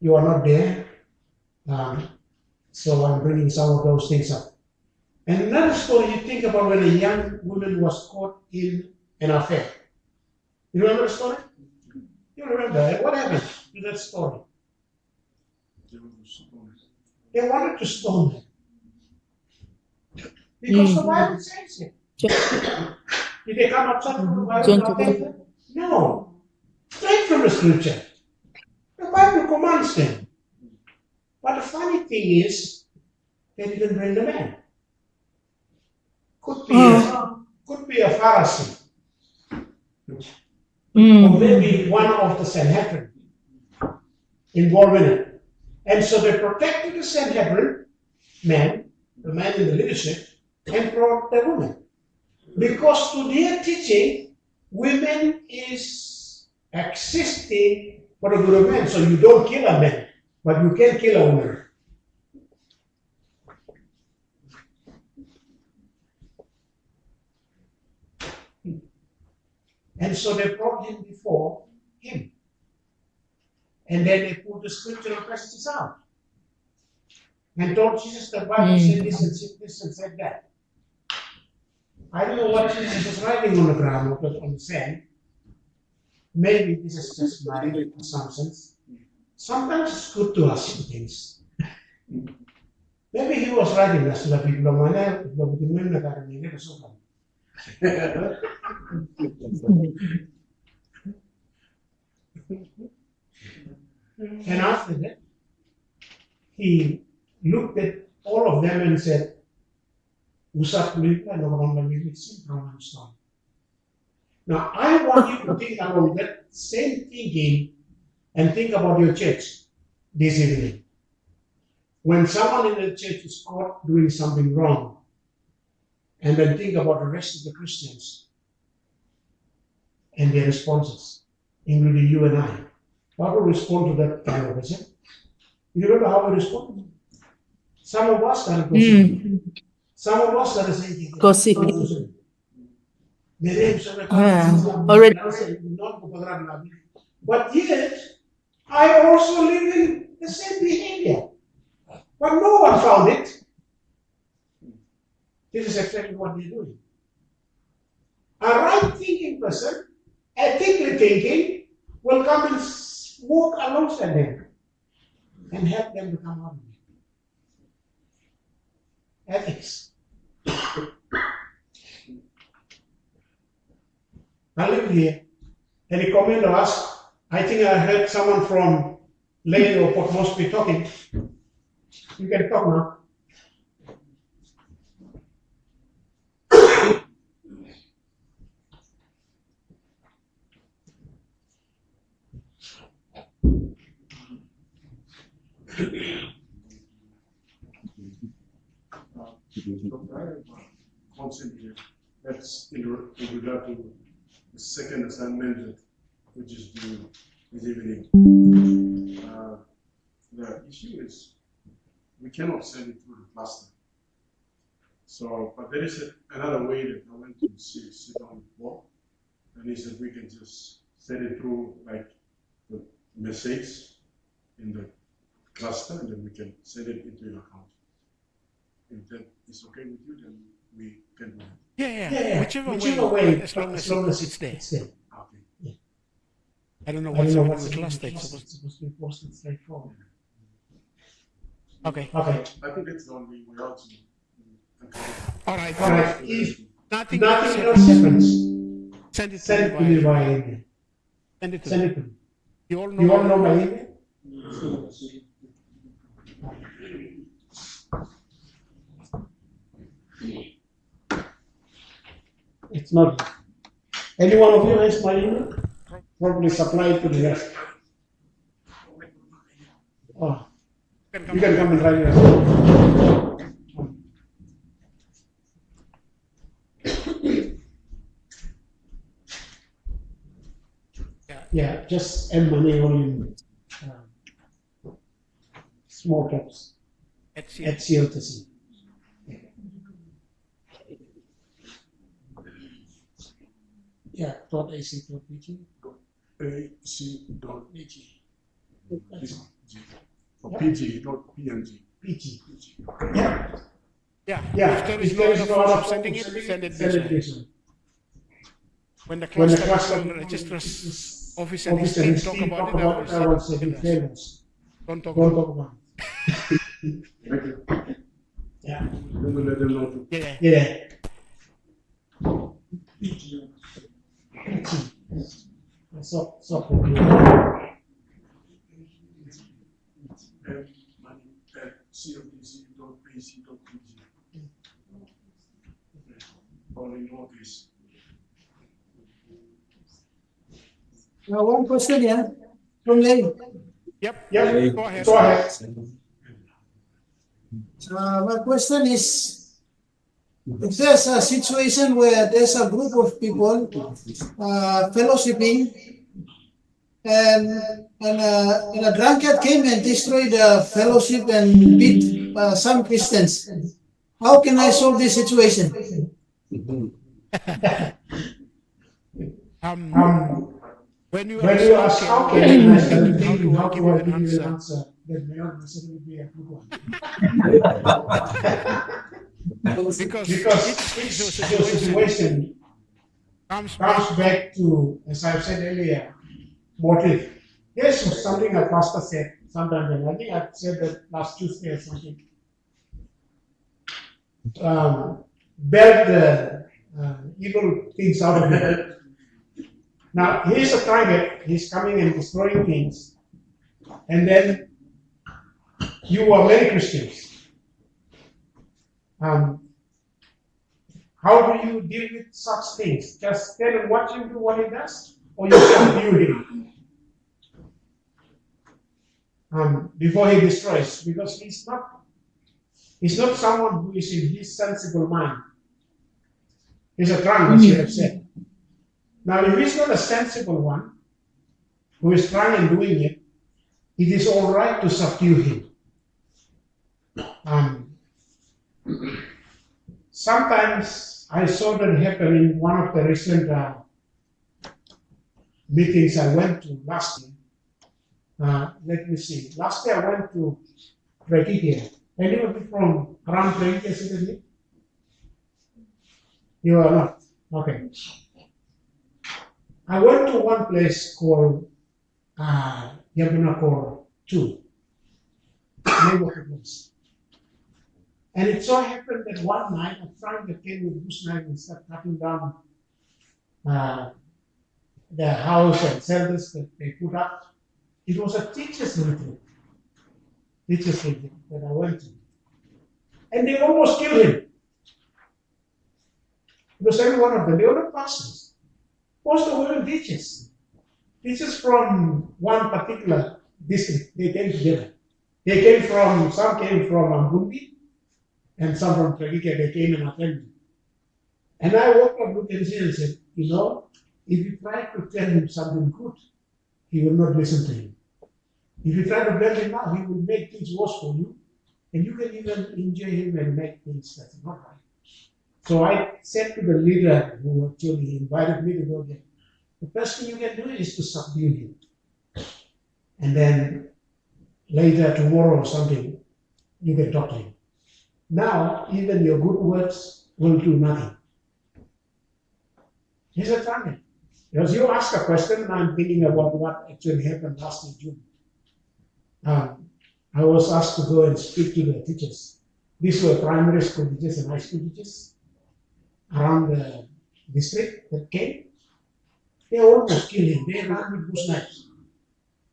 You are not there, so I'm bringing some of those things up. And another story, you think about when a young woman was caught in an affair. You remember the story? You remember what happened to that story? They wanted to stone her because the Bible says it. Did they come outside from the Bible? No. Straight from the scripture. The Bible commands them. But the funny thing is, they didn't bring the man. Could be a Pharisee. Or maybe one of the Sanhedrin involved in it. And so they protected the Sanhedrin man, the man in the leadership, and brought the woman. Because to their teaching, women is existing for the good of men. So you don't kill a man, but you can kill a woman. And so they brought him before him. And then they put the scriptural passages out. And told Jesus the Bible said this and said that. I don't know what Jesus was writing on the ground or on the sand. Maybe this is just my assumptions. Sometimes it's good to ask things. Maybe he was writing this to the people of And after that, he looked at all of them and said, now, I want you to think about that same thinking and think about your church this evening. When someone in the church is caught doing something wrong, and then think about the rest of the Christians and their responses, including you and I. How to respond to that kind of person? You remember how we responded? Some of us started gossiping. Some of us started saying, Gossiping. But yet, I also live in the same behavior. But no one found it. This is exactly what they're doing. A right thinking person, ethically thinking, will come and walk alongside them and help them to come out of it. Ethics. I live here. Any comment or ask? I think I heard someone from Lane or Port Moresby talking. You can talk now. Dr. I have a concept here. That's in regard to the second assignment, which is due this evening. The issue is we cannot send it through the cluster. So, but there is another way that I went to sit on the board, and he said we can just send it through like the message in the cluster, and then we can send it into your account. If that is okay with you, then we can do it. Yeah. Whichever way, as long as it's there. Okay. Yeah. I don't know I don't know what's what's in the cluster. it's It's supposed supposed to be posted straightforward. Okay. Okay. I think that's the only way out. All right. All right. If Nothing nothing else else happens, Send it send it to to me me via email. Send it to Send me. it to me. You all You all know know. my email? It's not. Any one of you has my email? Probably supply it to the rest. Oh, you can come and write it. Yeah, just M money only in small caps at CLTC. Yeah, .ac.bg. AC.PG. That's Or PG, not PNG. PG. Yeah. Yeah, If there is no other option of sending it, send it this way. this way. When the When the cluster cluster registrar's office and his officer team is talk talk about about it, I will say be famous. Don't talk Don't about talk about it. Thank you. Yeah. Then we'll let them know too. it. Yeah. Yeah. So. And money at CFDC.ac.pg. Only know this. One question here from Lane. Yep. Go ahead. Go ahead. My question is, if there's a situation where there's a group of people fellowshipping and a drunkard came and destroyed the fellowship and beat some Christians, how can I solve this situation? When you When you ask how can I start thinking how how do do I I give you an give you an answer? answer that may not necessarily be a good one. Because Because each your situation comes comes back to, as I've said earlier, motive. Yes, something a pastor said sometime, and I think I said that last Tuesday or something. Bear the evil things out of it. Now, here's a target, he's coming and destroying things, and then you are many Christians. How do you deal with such things? Just tell him what you do, what he does, or you subdue him before he destroys, because he's not someone who is in his sensible mind. He's a drunk, as you have said. Now, if he's not a sensible one who is trying and doing it, it is all right to subdue him. Sometimes I saw that happen in one of the recent meetings I went to last year. Let me see. Last year I went to Pragitia. Anyone from around Pragitia sitting here? You are not? Okay. I went to one place called Yamunakor 2, neighborhood place. And it so happened that one night a friend that came with bush knife and started cutting down the house and shelters that they put up. It was a teacher's retreat. teachers that I went to. And they almost killed him. Because every one of them, they were not pastors. Most of them were teachers. Teachers from one particular district, they came together. Some came from Ambundi, and some from Tragika, they came and attended. And I walked up with him and said, you know, if you try to tell him something good, he will not listen to you. If you try to blame him now, he will make things worse for you, and you can even injure him and make things that's not right. So I said to the leader who actually invited me to go there, the first thing you can do is to subdue him. And then later, tomorrow or something, you can talk to him. Now, even your good words will do nothing. He's a target. Because you ask a question, and I'm thinking about what actually happened last June. I was asked to go and speak to the teachers. These were primary school teachers and high school teachers around the district that came. They almost killed him. They ran with bush knives.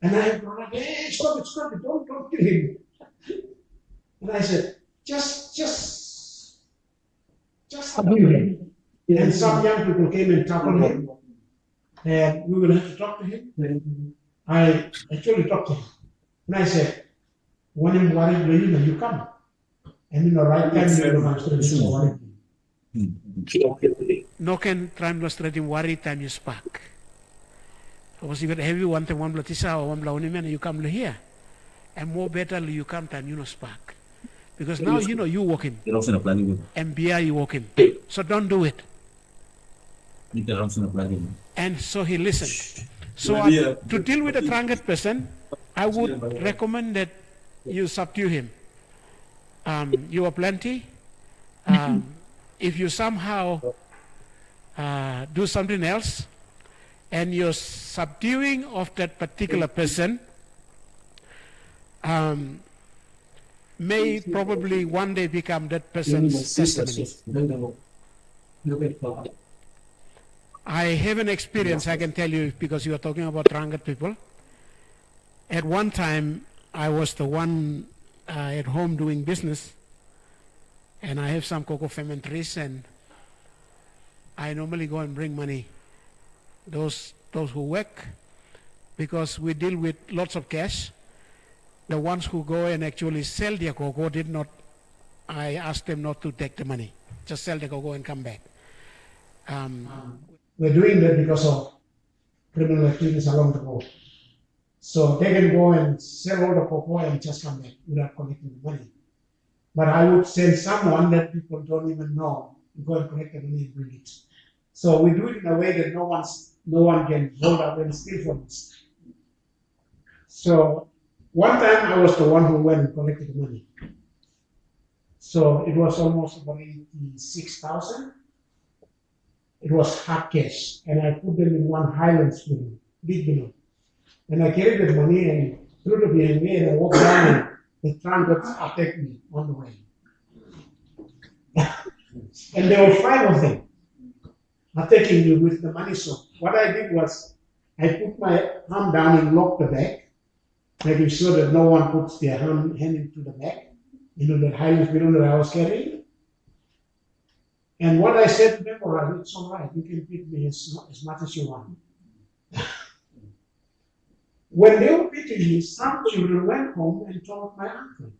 And I brought up, hey, stop it, don't kill him. And I said, just subdue him. And some young people came and tackled him. And we will have to talk to him. I actually talked to him. And I said, when I'm worried, you come. And in the right time, you don't understand worried. No can tram lo stradim worry time you spark. I was even heavy one time one blatisa or one blauniman you come here. And more better you come time you know spark. Because now you know you walking. And beer you walking. So don't do it. And so he listened. So to deal with a drunkard person, I would recommend that you subdue him. You are plenty. If you somehow do something else, and your subduing of that particular person may probably one day become that person's testimony. I have an experience I can tell you because you are talking about drunkard people. At one time, I was the one at home doing business, and I have some cocoa ferment trees, and I normally go and bring money. Those who work, because we deal with lots of cash. The ones who go and actually sell their cocoa did not. I asked them not to take the money, just sell the cocoa and come back. We're doing that because of criminal activities along the road. So they can go and sell all the cocoa and just come back without collecting the money. But I would send someone that people don't even know to go and collect the money and bring it. So we do it in a way that no one can hold up and steal from us. So one time I was the one who went and collected the money. So it was almost about 86,000. It was hard cash, and I put them in one Highlands balloon, big balloon. And I carried the money and threw it behind me, and I walked down, and the drunkards attacked me on the way. And there were 5 of them attacking me with the money. So what I did was I put my arm down and locked the bag, making sure that no one puts their hand into the bag, that Highlands balloon that I was carrying. And what I said to them was, it's all right, you can beat me as much as you want. When they were beating me, some children went home and told my uncle.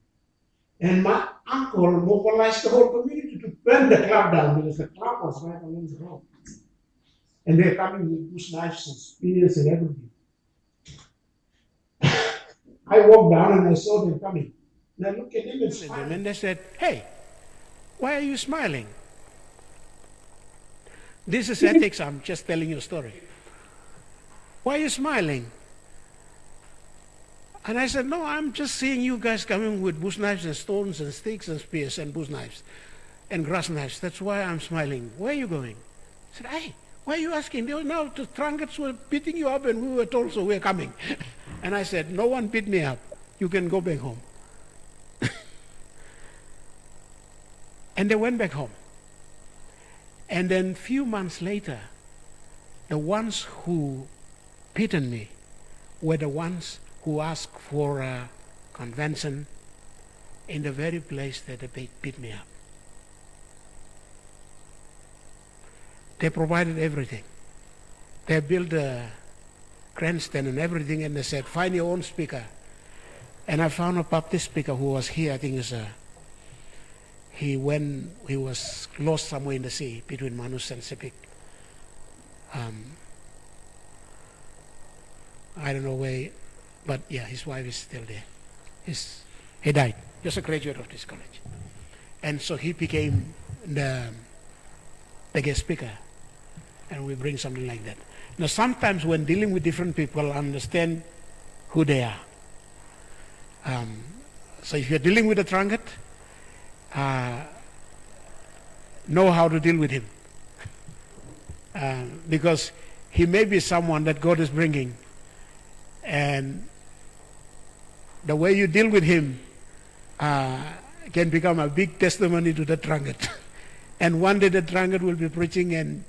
And my uncle mobilized the whole community to burn the club down because the club was right along the road. And they're coming with bush knives and spears and everything. I walked down and I saw them coming. And I looked at them and smiled. And they said, hey, why are you smiling? This is ethics, I'm just telling you a story. Why are you smiling? And I said, no, I'm just seeing you guys coming with bush knives and stones and sticks and spears and bush knives and grass knives. That's why I'm smiling. Where are you going? I said, hey, why are you asking? They were now the drunkards were beating you up and we were told so we're coming. And I said, no one beat me up. You can go back home. And they went back home. And then a few months later, the ones who beaten me were the ones who asked for a convention in the very place that they beat me up. They provided everything. They built a grandstand and everything, and they said, find your own speaker. And I found a Baptist speaker who was here, I think he was lost somewhere in the sea between Manus and Sepik. I don't know where, but yeah, his wife is still there. He died. He was a graduate of this college. And so he became the guest speaker. And we bring something like that. Now sometimes when dealing with different people, understand who they are. So if you're dealing with a drunkard, know how to deal with him. Because he may be someone that God is bringing, and the way you deal with him can become a big testimony to the drunkard. And one day the drunkard will be preaching and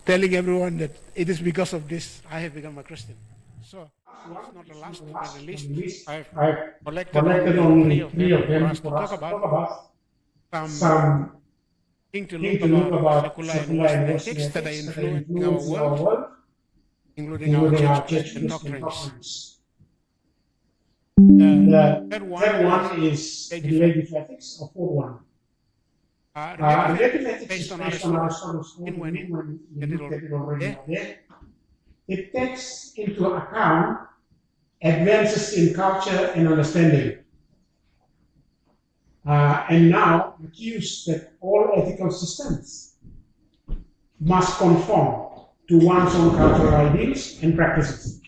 telling everyone that it is because of this I have become a Christian. So it's not the last but the least. I've collected only three of them for us to talk about some thing to look about secular and Western ethics that are influencing our world, including our church and doctrines. The third one is relative ethics, or fourth one. Relative ethics is based on Aristotle's own when you look at it already there. It takes into account advances in culture and understanding. And now accuse that all ethical systems must conform to one's own cultural ideals and practices.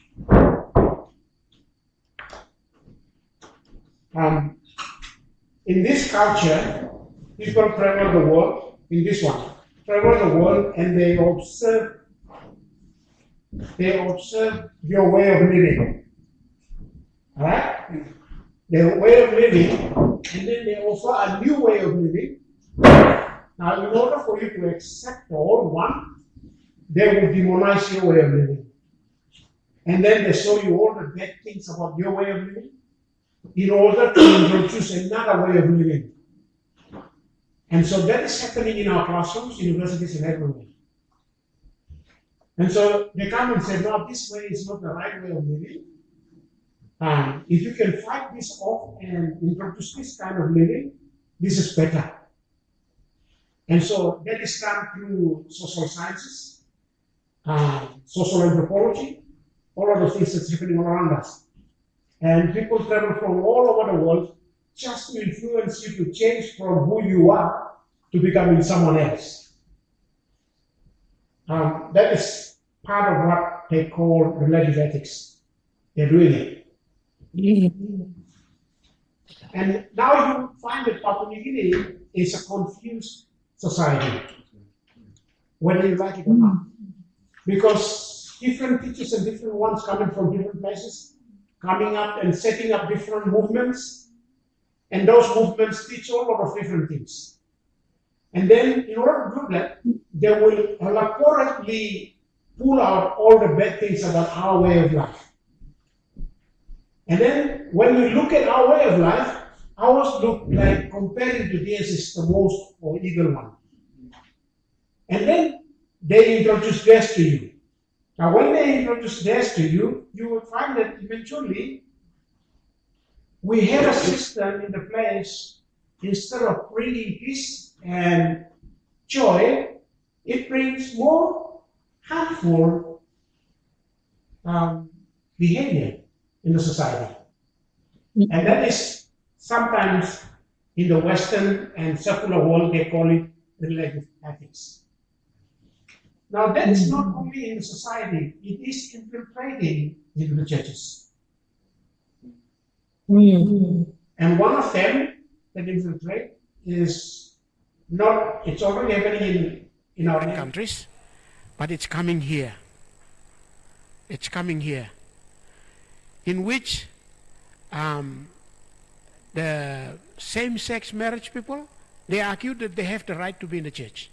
In this culture, people travel the world, in this one, travel the world and they observe your way of living. Alright? Their way of living, and then they offer a new way of living. Now, in order for you to accept the old one, they will demonize your way of living. And then they show you all the bad things about your way of living in order to introduce another way of living. And so that is happening in our classrooms, universities, and everywhere. And so they come and say, no, this way is not the right way of living. If you can fight this off and introduce this kind of living, this is better. And so that is done through social sciences, social anthropology, all of the things that's happening around us. And people travel from all over the world just to influence you to change from who you are to becoming someone else. That is part of what they call relative ethics. They're doing it. And now you find that Papua New Guinea is a confused society, whether you like it or not. Because different teachers and different ones coming from different places, coming up and setting up different movements, and those movements teach all lot of different things. And then in order to do that, they will elaborately pull out all the bad things about our way of life. And then when we look at our way of life, ours look like comparing to theirs is the most or evil one. And then they introduce theirs to you. Now when they introduce theirs to you, you will find that eventually we have a system in the place, instead of bringing peace and joy, it brings more harmful behavior in the society. And that is sometimes in the Western and secular world, they call it relative ethics. Now that is not only in the society, it is infiltrating into the churches. And one of them that infiltrate is not, it's already happening in our countries, but it's coming here. It's coming here. In which the same-sex marriage people, they argue that they have the right to be in the church.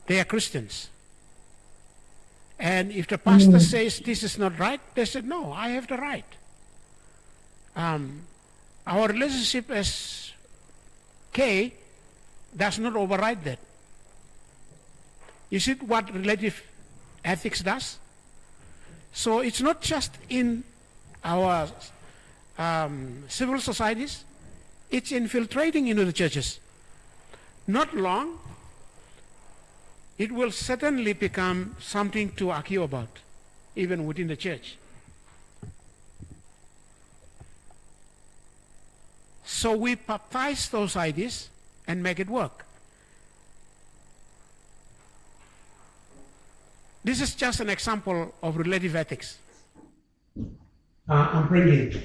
They are Christians. And if the pastor says this is not right, they said, no, I have the right. Our relationship as K does not override that. Is it what relative ethics does? So it's not just in our civil societies, it's infiltrating into the churches. Not long, it will certainly become something to argue about, even within the church. So we baptize those ideas and make it work. This is just an example of relative ethics. I'm bringing.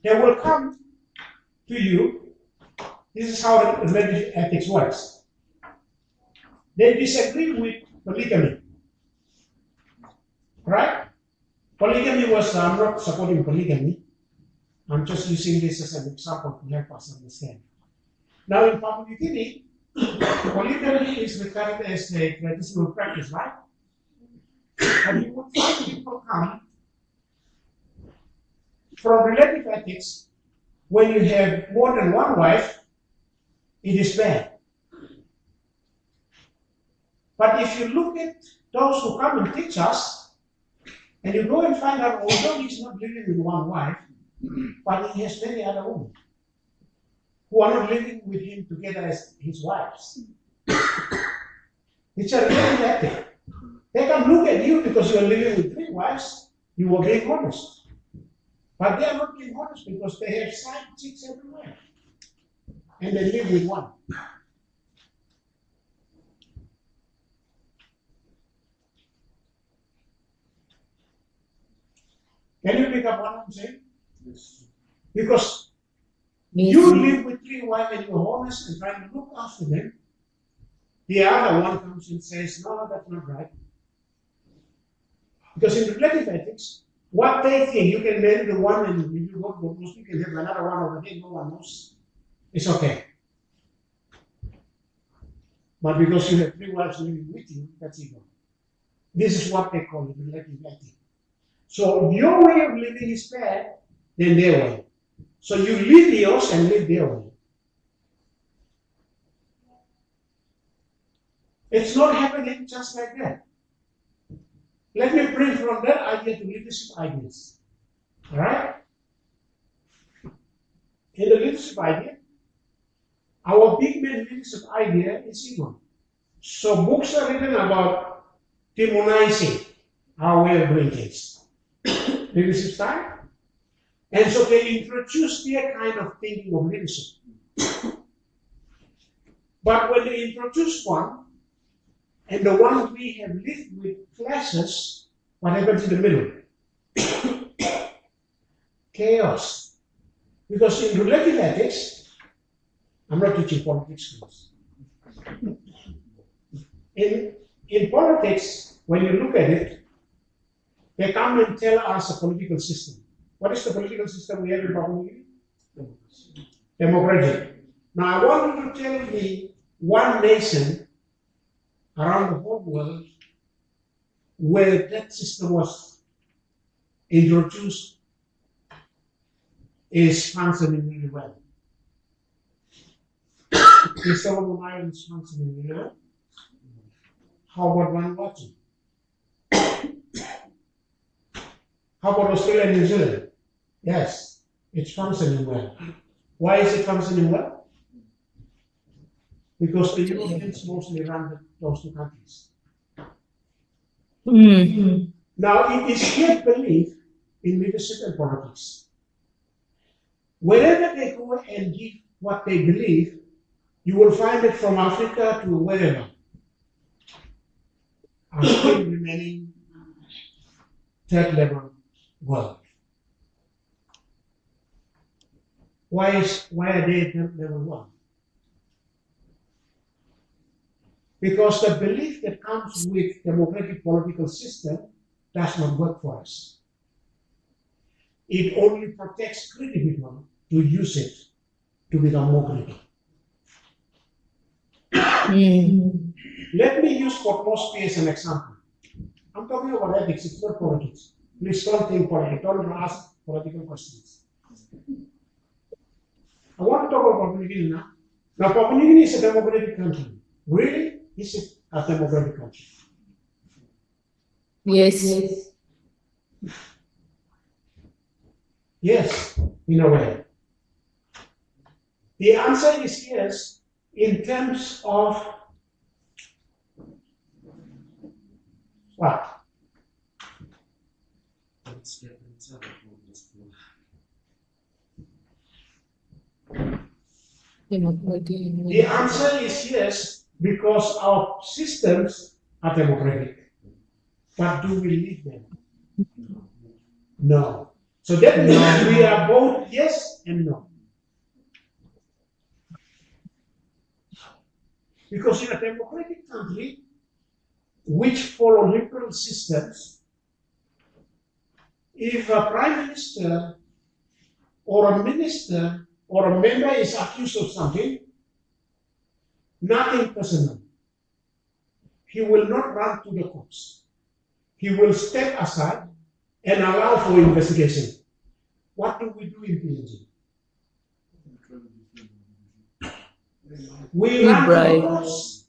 They will come to you. This is how relative ethics works. They disagree with polygamy. Right? Polygamy was, I'm not supporting polygamy. I'm just using this as an example to help us understand. Now in Papua New Guinea, polygamy is regarded as a traditional practice, right? And you would find people come from relative ethics. When you have more than one wife, it is bad. But if you look at those who come and teach us, and you go and find out, although he's not living with one wife, but he has many other women who are not living with him together as his wives. It's a relative ethic. They can look at you because you are living with 3 wives, you are being honest. But they are not being honest because they have side chicks everywhere. And they live with one. Can you pick up what I'm saying? Yes. Because you live with 3 wives and you're honest and trying to look after them. The other one comes and says, no, that's not right. Because in relative ethics, what they think, you can marry the one and if you go to Muslim, you can have another one over there, no one knows. It's okay. But because you have 3 wives living with you, that's evil. This is what they call it, relative ethics. So your way of living is bad, then their way. So you live yours and live their way. It's not happening just like that. Let me bring from that idea to leadership ideas. All right? In the leadership idea, our big main leadership idea is ego. So books are written about demonizing our way of doing things. Leadership style. And so they introduce their kind of thinking of leadership. But when they introduce one, and the one we have lived with clashes, what happens in the middle? Chaos. Because in relative ethics, I'm not teaching politics class. In politics, when you look at it, they come and tell us a political system. What is the political system we have in Papua New Guinea? Democracy. Now I want you to tell me one nation around the whole world where that system was introduced is functioning really well. Is Solomon Islands functioning really well? How about Vanuatu? How about Australia and New Zealand? Yes, it's functioning well. Why is it functioning well? Because the Europeans mostly run those 2 countries. Mm-hmm. Now, it is their belief in leadership and politics. Wherever they go and give what they believe, you will find it from Africa to wherever, are still remaining 3rd level world. Why are they 3rd level world? Because the belief that comes with democratic political system does not work for us. It only protects greedy people to use it to become more greedy. Let me use Port Moresby as an example. I'm talking about ethics, it's not politics. Please don't think political. Don't ask political questions. I want to talk about Papua New Guinea now. Now, Papua New Guinea is a democratic country. Really? Is it a democratic country? Yes. Yes, in a way. The answer is yes, in terms of what? The answer is yes, because our systems are democratic. But do we live them? No. So that means we are both yes and no. Because in a democratic country, which follow liberal systems, if a prime minister or a minister or a member is accused of something, nothing personal. He will not run to the courts. He will step aside and allow for investigation. What do we do in PNG? We run to the courts.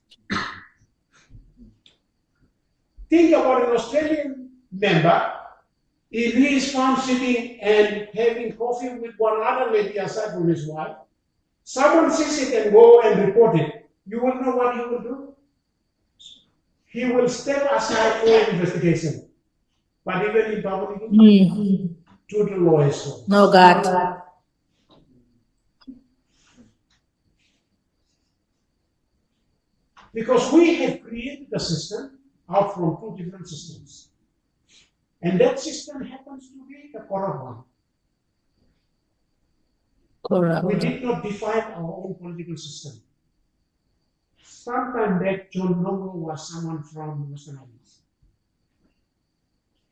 Think about an Australian member, if he is found sitting and having coffee with one other lady aside from his wife, someone sees it and go and report it. You will know what he will do? He will step aside for investigation. But even in Papua New Guinea, to the lowest court. No, God. Because we have created a system out from two different systems. And that system happens to be the corrupt one. Correct. We did not define our own political system. Sometime back, John Nongo was someone from Western Islands.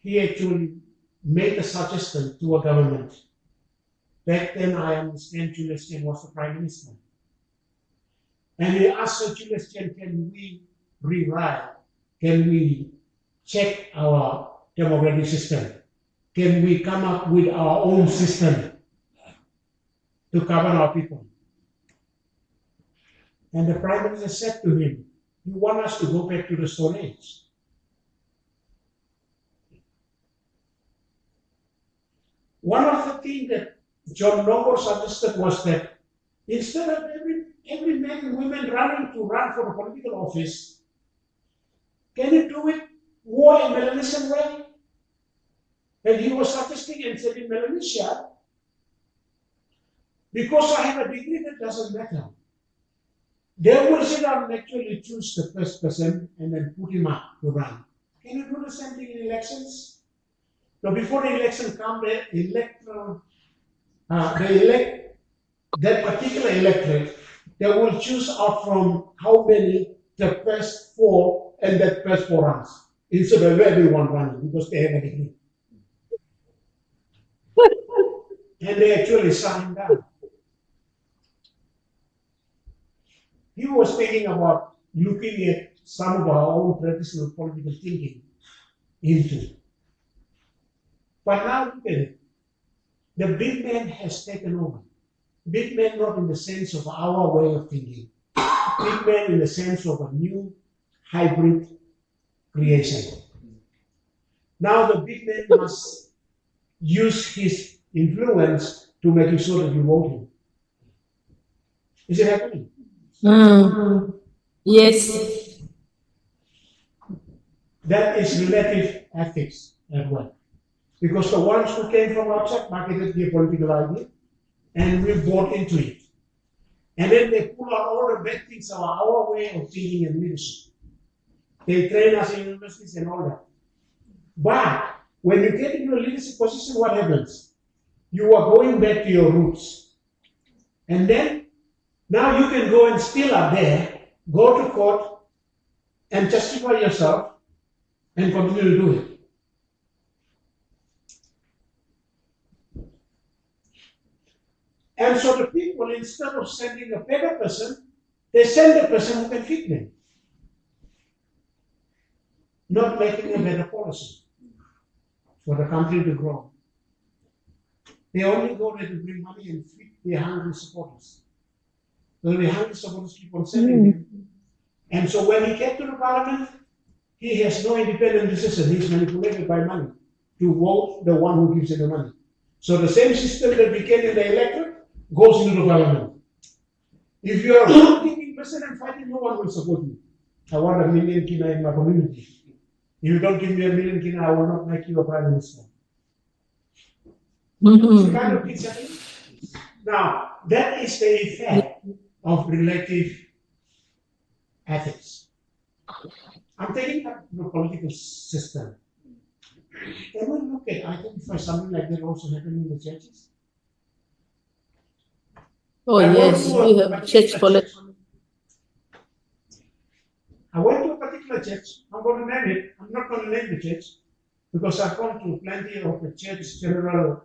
He actually made a suggestion to a government. Back then, I understand Julius Chen was the prime minister. And he asked Sir Julius Chen, can we rewrite, can we check our democratic system? Can we come up with our own system to govern our people? And the prime minister said to him, you want us to go back to the Stone Age? One of the things that John Nongo suggested was that instead of every man and woman running to run for a political office, can you do it more in Melanesian way? And he was suggesting and said in Melanesia, because I have a degree, that doesn't matter. They will sit down and actually choose the first person and then put him up to run. Can you do the same thing in elections? Now, before the election comes, they elect that particular electorate. They will choose out from how many the first four and that first four runs, instead of everyone running because they have a degree. And they actually signed down. He was thinking about looking at some of our own traditional political thinking into. But now look at it. The big man has taken over. Big man not in the sense of our way of thinking. Big man in the sense of a new hybrid creation. Now the big man must use his influence to make sure that you vote him. Is it happening? Yes. That is relative ethics as well. Because the ones who came from outside marketed their political idea and we bought into it. And then they pull out all the bad things of our way of thinking and leadership. They train us in universities and all that. But when you get into a leadership position, what happens? You are going back to your roots. And then, now you can go and still up there, go to court, and justify yourself, and continue to do it. And so the people, instead of sending a better person, they send a person who can fit them. Not making a better policy for the country to grow. They only go there to bring money and feed their hungry supporters. So the hungry supporters keep on sending him. And so when he came to the parliament, he has no independent decision. He's manipulated by money to vote the one who gives him the money. So the same system that became in the electorate goes into the parliament. If you are a thinking person and fighting, no one will support you. I want 1 million kina in my community. If you don't give me 1 million kina, I will not make you a prime minister. It's the kind of picture. Now, that is the effect of relative ethics. I'm taking up the political system. Can we look at identify something like that also happening in the churches? Oh, yes, we have church politics. I went to a particular church. I'm going to name it. I'm not going to name the church because I've gone to plenty of the church general,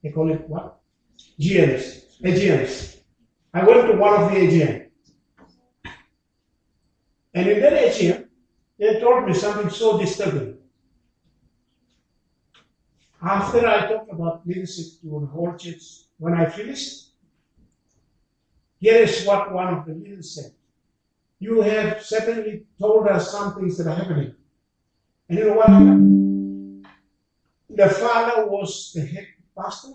they call it what? AGMs. I went to one of the AGM. And in that AGM, they told me something so disturbing. After I talked about leadership to the whole church, when I finished, here is what one of the leaders said. You have certainly told us some things that are happening. And you know what happened? The father was the head pastor.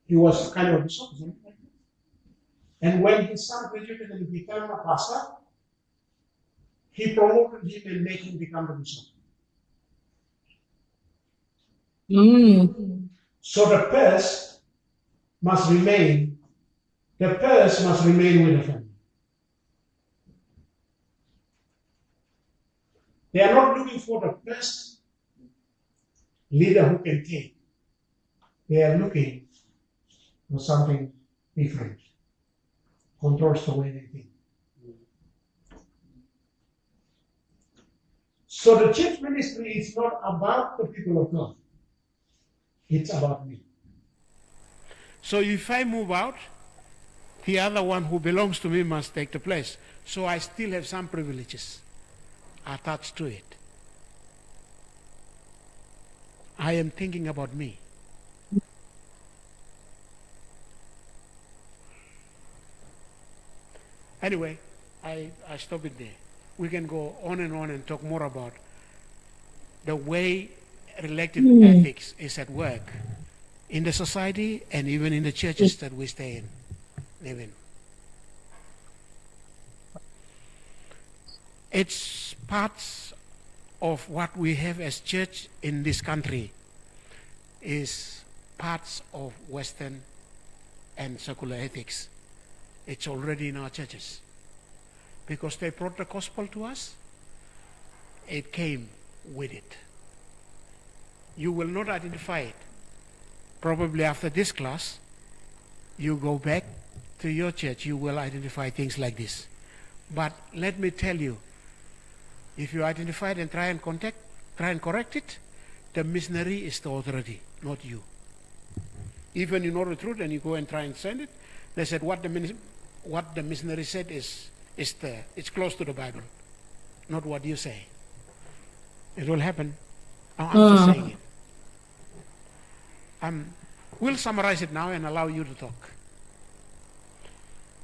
He was kind of a bishop, something like that. And when his son graduated and became a pastor, he promoted him and made him become the bishop. So the purse must remain with the family. They are not looking for the best leader who can take. They are looking for something different. Controls the way they think. So the church ministry is not about the people of God. It's about me. So if I move out, the other one who belongs to me must take the place. So I still have some privileges attached to it. I am thinking about me. Anyway, I stop it there. We can go on and talk more about the way relative ethics is at work in the society and even in the churches that we stay in, live in. It's parts of what we have as church in this country is parts of Western and secular ethics. It's already in our churches. Because they brought the gospel to us, it came with it. You will not identify it. Probably after this class, you go back to your church, you will identify things like this. But let me tell you, if you identify it and try and correct it, the missionary is the authority, not you. Even you know the truth and you go and try and send it, they said what the missionary said it's close to the Bible, not what you say. It will happen. I'm just saying it. We'll summarize it now and allow you to talk.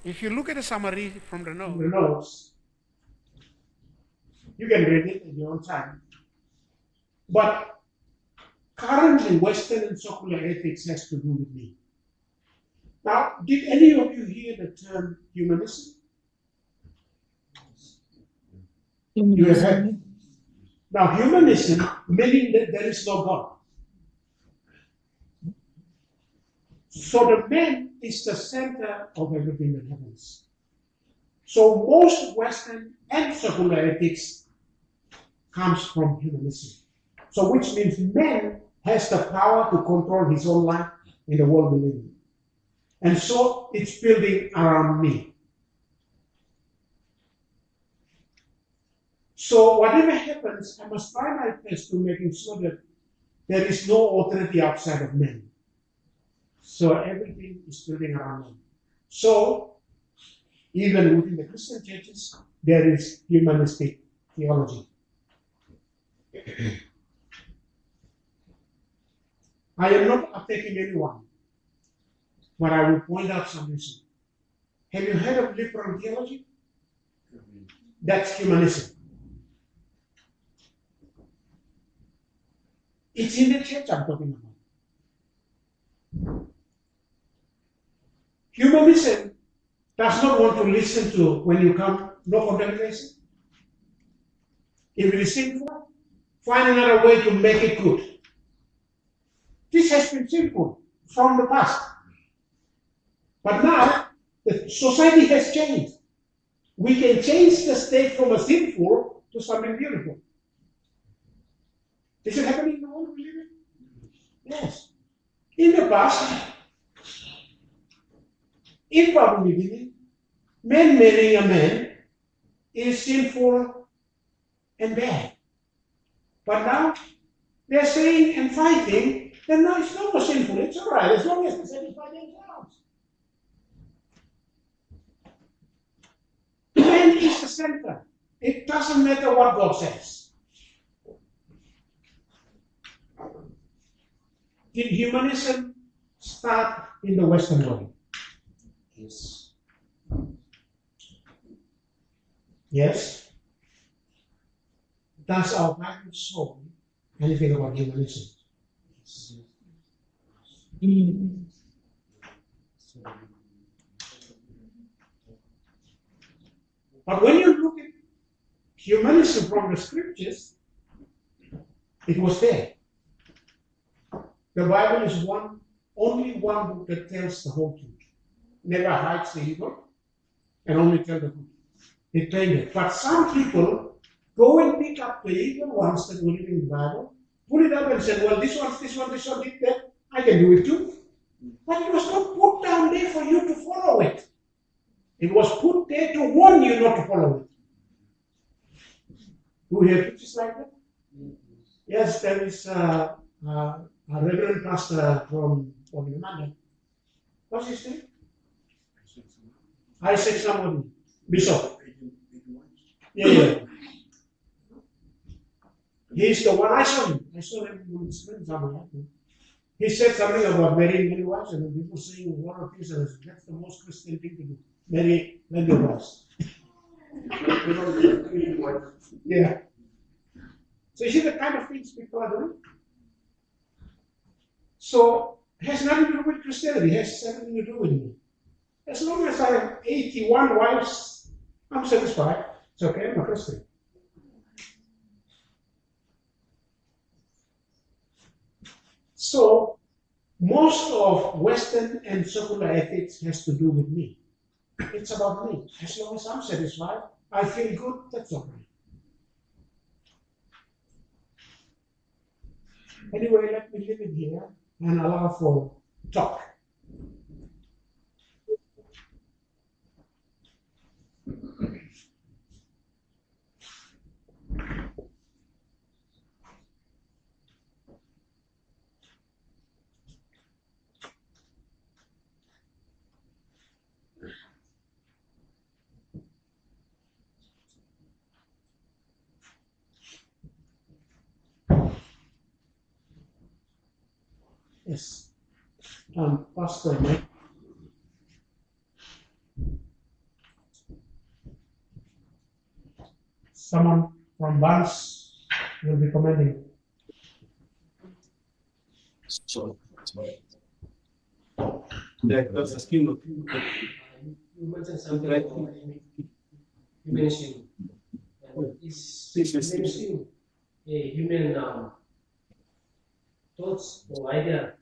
If you look at the summary from the notes, You can read it in your own time. But currently, Western and secular ethics has to do with me. Now, did any of you hear the term humanism? You have heard it. Now, humanism, meaning that there is no God. So the man is the center of everything that happens. So most Western and secular ethics comes from humanism. So which means man has the power to control his own life in the world we live in. And so it's building around me. So whatever happens, I must try my best to making sure that there is no authority outside of man. So everything is building around man. So even within the Christian churches, there is humanistic theology. I am not attacking anyone, but I will point out something. Have you heard of liberal theology? That's humanism. It's in the church I'm talking about. Humanism does not want to listen to when you come, no condemnation. If it is sinful, find another way to make it good. This has been sinful from the past. But now, the society has changed. We can change the state from a sinful to something beautiful. Is it happening in the world we live in? Yes. In the past, in what we live in, man marrying a man is sinful and bad. But now, they're saying and fighting that no, it's not more sinful, it's all right, as long as they satisfy themselves. Man is the center. It doesn't matter what God says. Did humanism start in the Western world? Yes. Yes. Does our Bible show anything about humanism? But when you look at humanism from the scriptures, it was there. The Bible is only one book that tells the whole truth. Never hides the evil and only tells the truth. It claimed it. But some people go and pick up the evil ones that were in the Bible, put it up and say, well, this one did that. I can do it too. But it was not put down there for you to follow it. It was put there to warn you not to follow it. Do we have pictures like that? Yes, there is a Reverend Pastor from Uganda. What's his name? Isaac somebody. Bishop. Yeah. He's the one I saw him. I saw him when he spent somewhere. He said something about marrying many wives, and people saying one of these, that's the most Christian thing to do. Marry many wives. Yeah. So you see the kind of things people are doing? So it has nothing to do with Christianity, it has everything to do with me. As long as I have 81 wives, I'm satisfied. It's okay, I'm a Christian. So most of Western and secular ethics has to do with me. It's about me. As long as I'm satisfied, I feel good, that's okay. Anyway, let me leave it here and allow for talk. Yes. Pastor Mike. Someone from Barnes will be commenting. Sorry. That's the scheme of You mentioned something about humanism. Is humanism a human thoughts or idea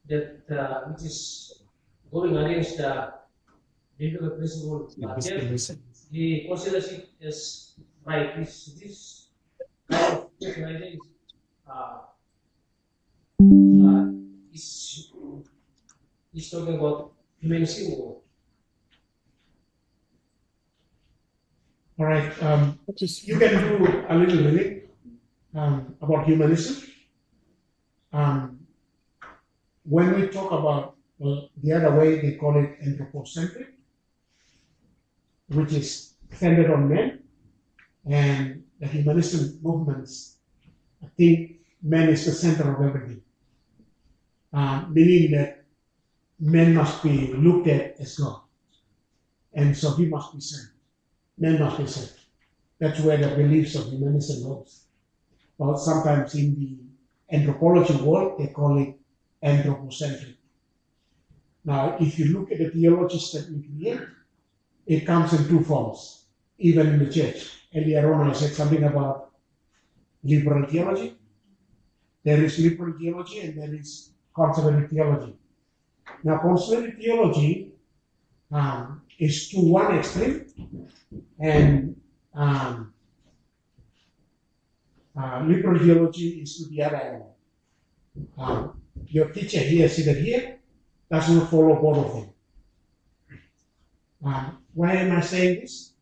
that which is going against the biblical principle? He considers it as right. Is this kind of Christian idea is talking about humanism? All right. You can do a little minute about humanism. When we talk about the other way, they call it anthropocentric, which is centered on men, and the humanism movements think man is the center of everything, meaning that man must be looked at as God, and so he must be saved. Man must be saved. That's where the beliefs of humanism goes. Well, sometimes in the anthropology world, they call it anthropocentric. Now, if you look at the theologies that we create, it comes in two forms, even in the church. Earlier on, I said something about liberal theology. There is liberal theology and there is conservative theology. Now, conservative theology is to one extreme, and liberal theology is to the other end. Your teacher here, seated here, does not follow both of them. Why am I saying this?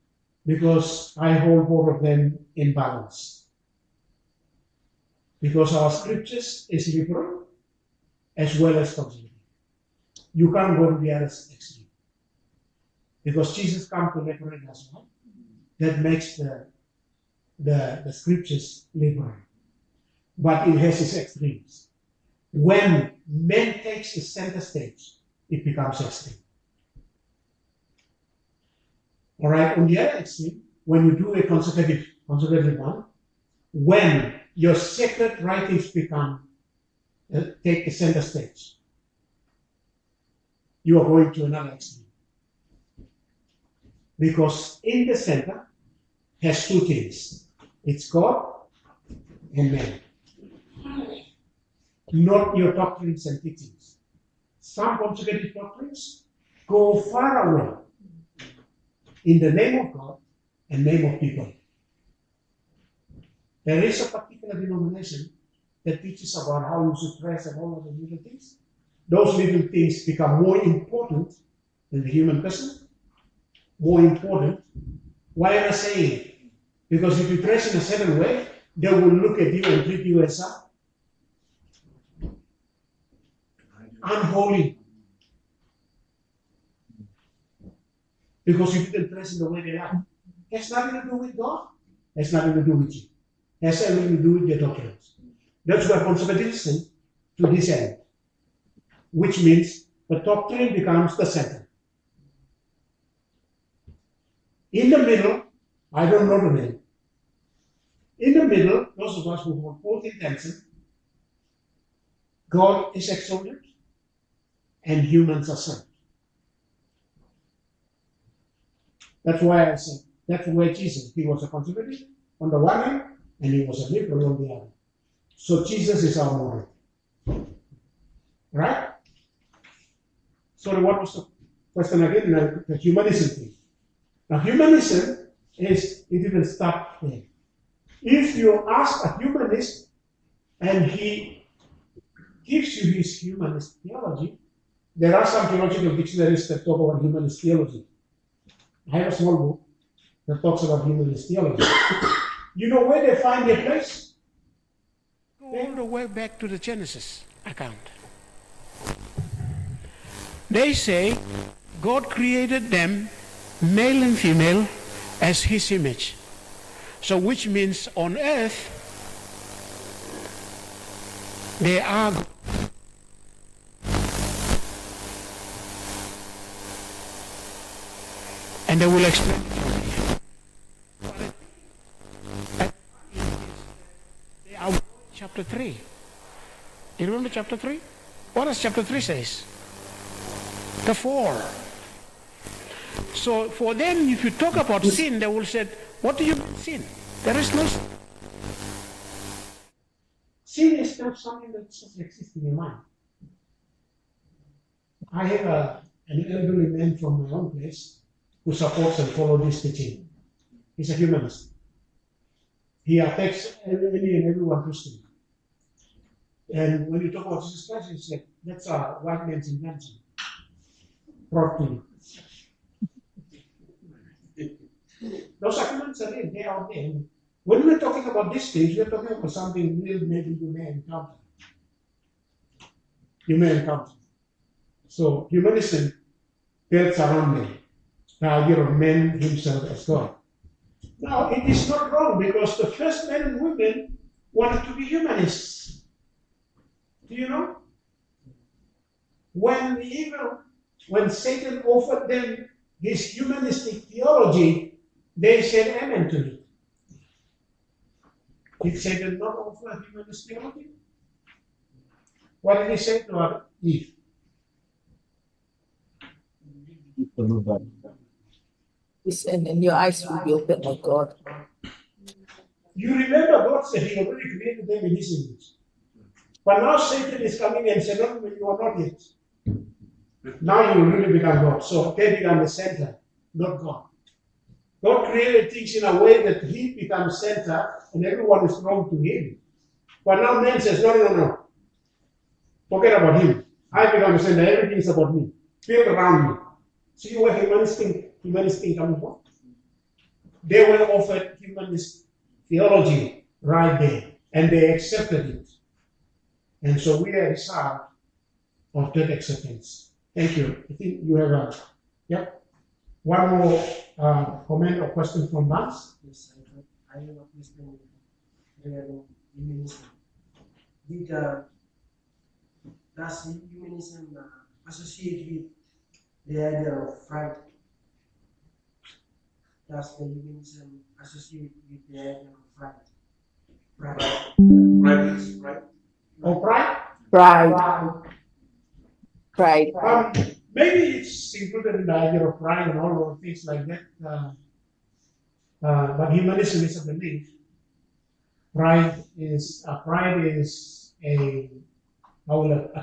Because I hold both of them in balance. Because our scriptures is liberal as well as conservative. You can't go to the other extreme. Because Jesus comes to liberate us, right? That makes the scriptures liberal. But it has its extremes. When man takes the center stage, it becomes extreme. All right, on the other extreme, when you do a conservative one, when your sacred writings take the center stage, you are going to another extreme. Because in the center has two things. It's God and man. Not your doctrines and teachings. Some conservative doctrines go far away in the name of God and name of people. There is a particular denomination that teaches about how you should dress and all of the little things. Those little things become more important than the human person. More important. Why am I saying it? Because if you dress in a certain way, they will look at you and treat you as unholy. Because you didn't dress in the way they like. It has nothing to do with God. It has nothing to do with you. It has everything to do with your doctrines. That's why conservatism to this end. Which means the doctrine becomes the center. In the middle, I don't know the name. In the middle, those of us who hold both intentions, God is exalted and humans are served. That's why I said, that's where Jesus, he was a conservative on the one hand, and he was a liberal on the other. So Jesus is our model. Right? So what was the question again? The humanism thing. Now humanism is, it didn't start there. If you ask a humanist and he gives you his humanist theology, there are some theological dictionaries that talk about humanist theology. I have a small book that talks about humanist theology. You know where they find their place? Go all the way back to the Genesis account. They say God created them, male and female, as his image. So which means on earth, they are and they will explain they are chapter 3. You remember chapter 3? What does chapter 3 says? The fall. So for them, if you talk about sin, they will say, what do you mean sin? There is no sin. Sin is not something that just exists in your mind. I have an elderly man from my own place who supports and follows this teaching. He's a humanist. He attacks any and everyone Christian. And when you talk about Jesus Christ, he said, that's a white man's invention. Property. Those arguments are in, they are out there. When we're talking about this stage, we're talking about something real maybe you may encounter. You may encounter. So humanism builds around man, the idea of man himself as God. Now, it is not wrong because the first men and women wanted to be humanists. Do you know? When Satan offered them his humanistic theology, they said amen to it. Did Satan not offer humanist theology? What did he say to Eve? And your eyes will be opened, my God. You remember God said he already created them in his image. But now Satan is coming and said, no, you are not yet. Now you will really become God. So they become the center, not God. God created things in a way that he becomes center and everyone is wrong to him. But now man says, no. Forget about him. I become the center. Everything is about me. Build around me. See where humanist thing coming from? They were offered humanist theology right there, and they accepted it. And so we are a result of that acceptance. Thank you. I think you have one more comment or question from Max? Yes, I have a question regarding humanism. Does humanism associate with the idea of pride? Does the humanism associate with the idea of pride? Pride is right. Or pride? Pride. Maybe it's included in the idea of pride and all of things like that. But humanism is a belief. Pride is a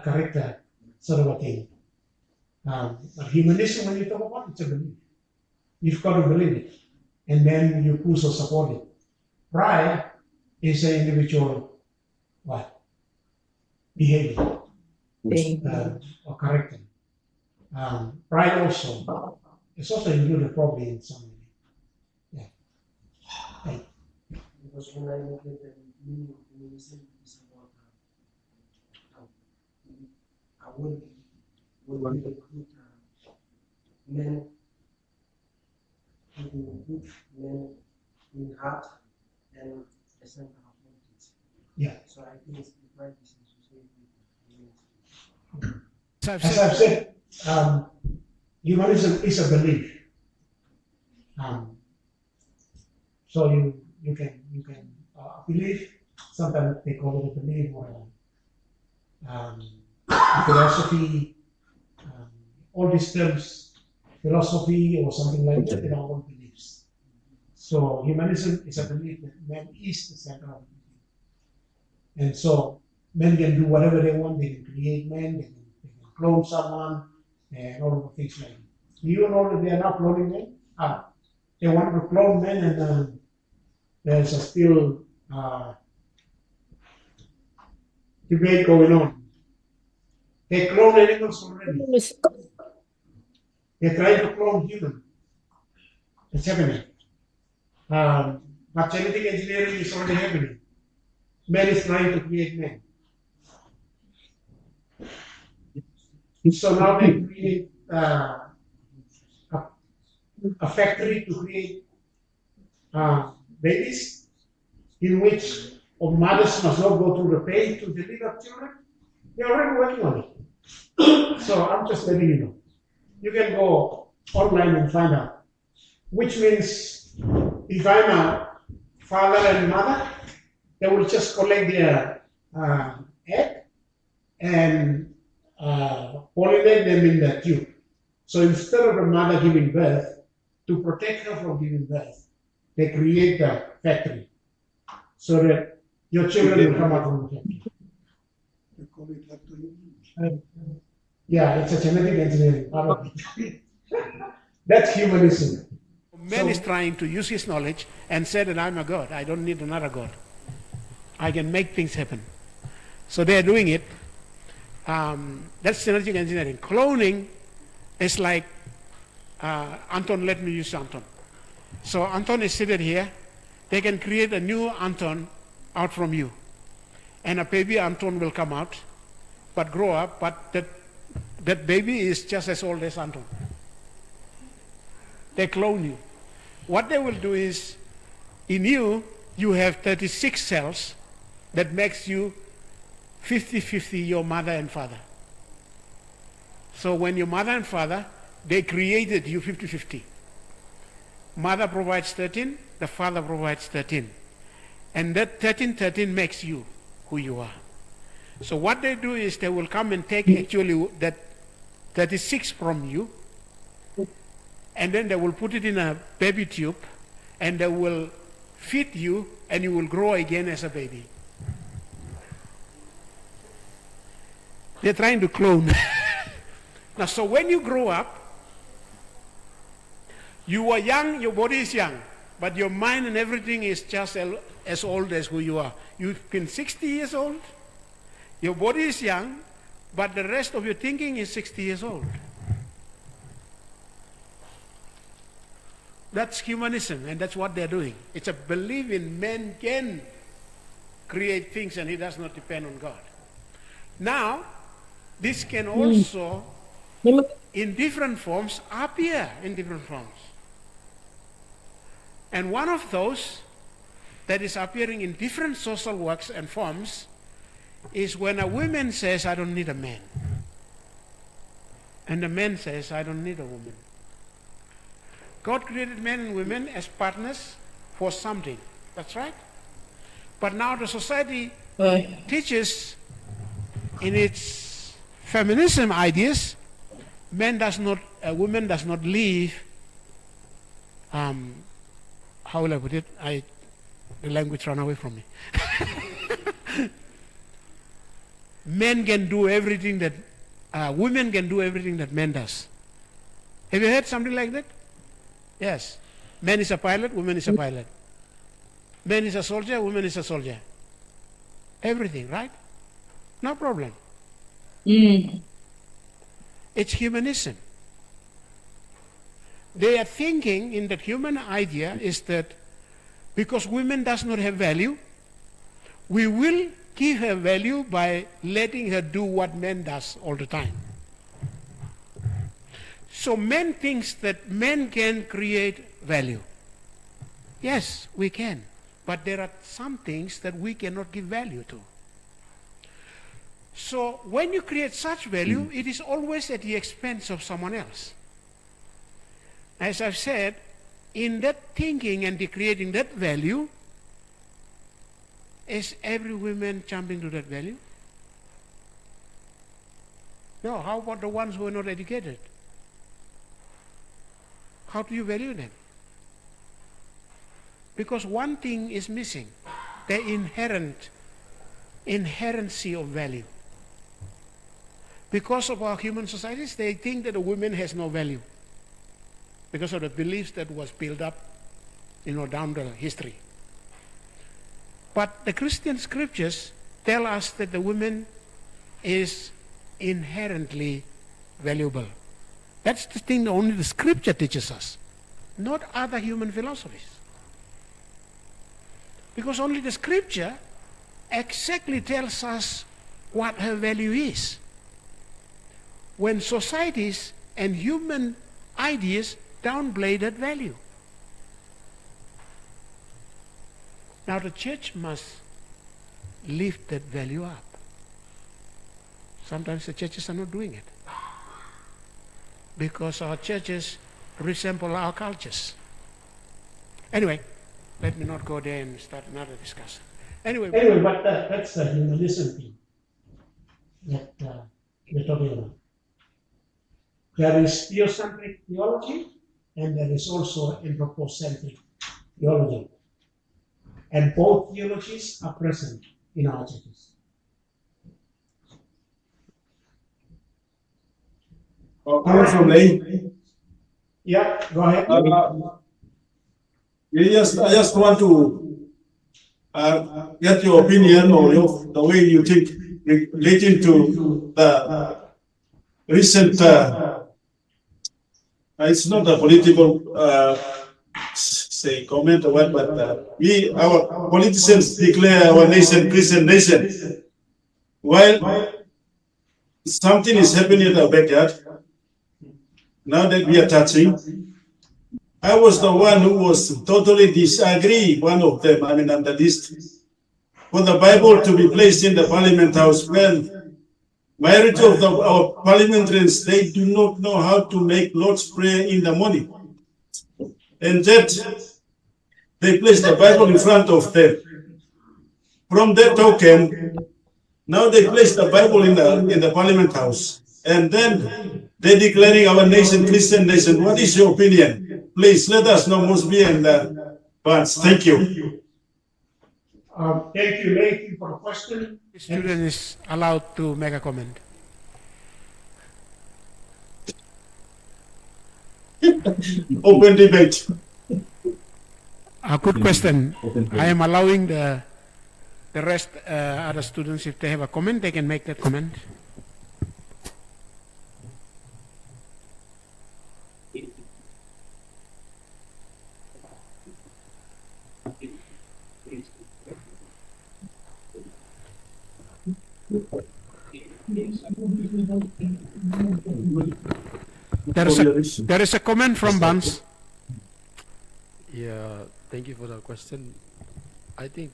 character sort of a thing. But humanism, when you talk about it, it's a belief. You've got to believe it, and then you also support it. Pride is an individual behavior or character. Pride also is also included probably in some way. Yeah. Because when I look at the meaning of humanism, it's about a world will include men in heart and the center of politics. Yeah. So I think it's the pride is associated with humanism. As I've said, humanism is a belief. So you can believe. Sometimes they call it a belief or a philosophy. All these terms, philosophy or something like that, they are all beliefs. So humanism is a belief that man is the center of everything, and so men can do whatever they want. They can create men. They can clone someone, and all of the things like that. You know that they are not cloning men? They want to clone men, and there's a still debate going on. They clone animals already. They're trying to clone humans. It's happening. But genetic engineering is already happening. Man is trying to create men. So now they create a factory to create babies, in which mothers must not go through the pain to deliver children. They're already working on it. So I'm just letting you know. You can go online and find out. Which means if I'm a father and mother, they will just collect their egg and pollinate them in the tube. So instead of the mother giving birth, to protect her from giving birth, they create the factory so that your children will come out from the factory. They call it lacto. Yeah, it's a genetic engineering part of it. That's humanism. Man is trying to use his knowledge and say that I'm a God. I don't need another God. I can make things happen. So they're doing it. That's genetic engineering. Cloning is like, Anton, let me use Anton. So Anton is seated here. They can create a new Anton out from you. And a baby Anton will come out, but grow up, but that baby is just as old as Anton. They clone you. What they will do is, in you, you have 36 cells, that makes you 50-50 your mother and father. So when your mother and father, they created you 50-50. Mother provides 13, the father provides 13. And that 13 makes you who you are. So what they do is they will come and take actually that 36 from you, and then they will put it in a baby tube, and they will feed you, and you will grow again as a baby. They're trying to clone. Now, so when you grow up, you are young, your body is young, but your mind and everything is just as old as who you are. You've been 60 years old, your body is young, but the rest of your thinking is 60 years old. That's humanism, and that's what they're doing. It's a belief in man can create things and he does not depend on God. Now, this can also, in different forms, appear in different forms. And one of those that is appearing in different social works and forms is when a woman says, I don't need a man. And the man says, I don't need a woman. God created men and women as partners for something. That's right. But now the society teaches in its feminism ideas, a woman does not live, how will I put it? The language ran away from me. Men can do everything that, women can do everything that men does. Have you heard something like that? Yes. Man is a pilot, woman is a pilot. Man is a soldier, woman is a soldier. Everything, right? No problem. It's humanism. They are thinking in that human idea is that because women does not have value, we will give her value by letting her do what men does all the time. So men thinks that men can create value. Yes, we can. But there are some things that we cannot give value to. So when you create such value, it is always at the expense of someone else. As I've said, in that thinking and the creating that value, is every woman jumping to that value? No, how about the ones who are not educated? How do you value them? Because one thing is missing, the inherency of value. Because of our human societies, they think that a woman has no value because of the beliefs that was built up, down the history. But the Christian scriptures tell us that the woman is inherently valuable. That's the thing that only the scripture teaches us, not other human philosophies. Because only the scripture exactly tells us what her value is. When societies and human ideas downplay that value. Now the church must lift that value up. Sometimes the churches are not doing it, because our churches resemble our cultures. Anyway, let me not go there and start another discussion. Anyway, but that's the humanism thing that we're talking about. There is theocentric theology, and there is also anthropocentric theology. And both theologies are present in our churches. From me. Yeah, go ahead. I just want to get your opinion or the way you think relating to the recent, it's not a political comment or what, but our politicians declare our nation Christian nation. While something is happening in our backyard, now that we are touching, I was the one who was totally disagree, one of them, on the list. for the Bible to be placed in the Parliament House. Well, majority of our parliamentarians, they do not know how to make Lord's Prayer in the morning. And yet, they place the Bible in front of them. From that token, now they place the Bible in the Parliament House. And then they're declaring our nation Christian nation. What is your opinion? Please let us know, Mosby and Vance. Thank you. Thank you, Leighton, for the question. The student is allowed to make a comment. Open debate. A good question. I am allowing the rest other students, if they have a comment, they can make that comment. There is a comment from Vance. Yeah, thank you for the question. I think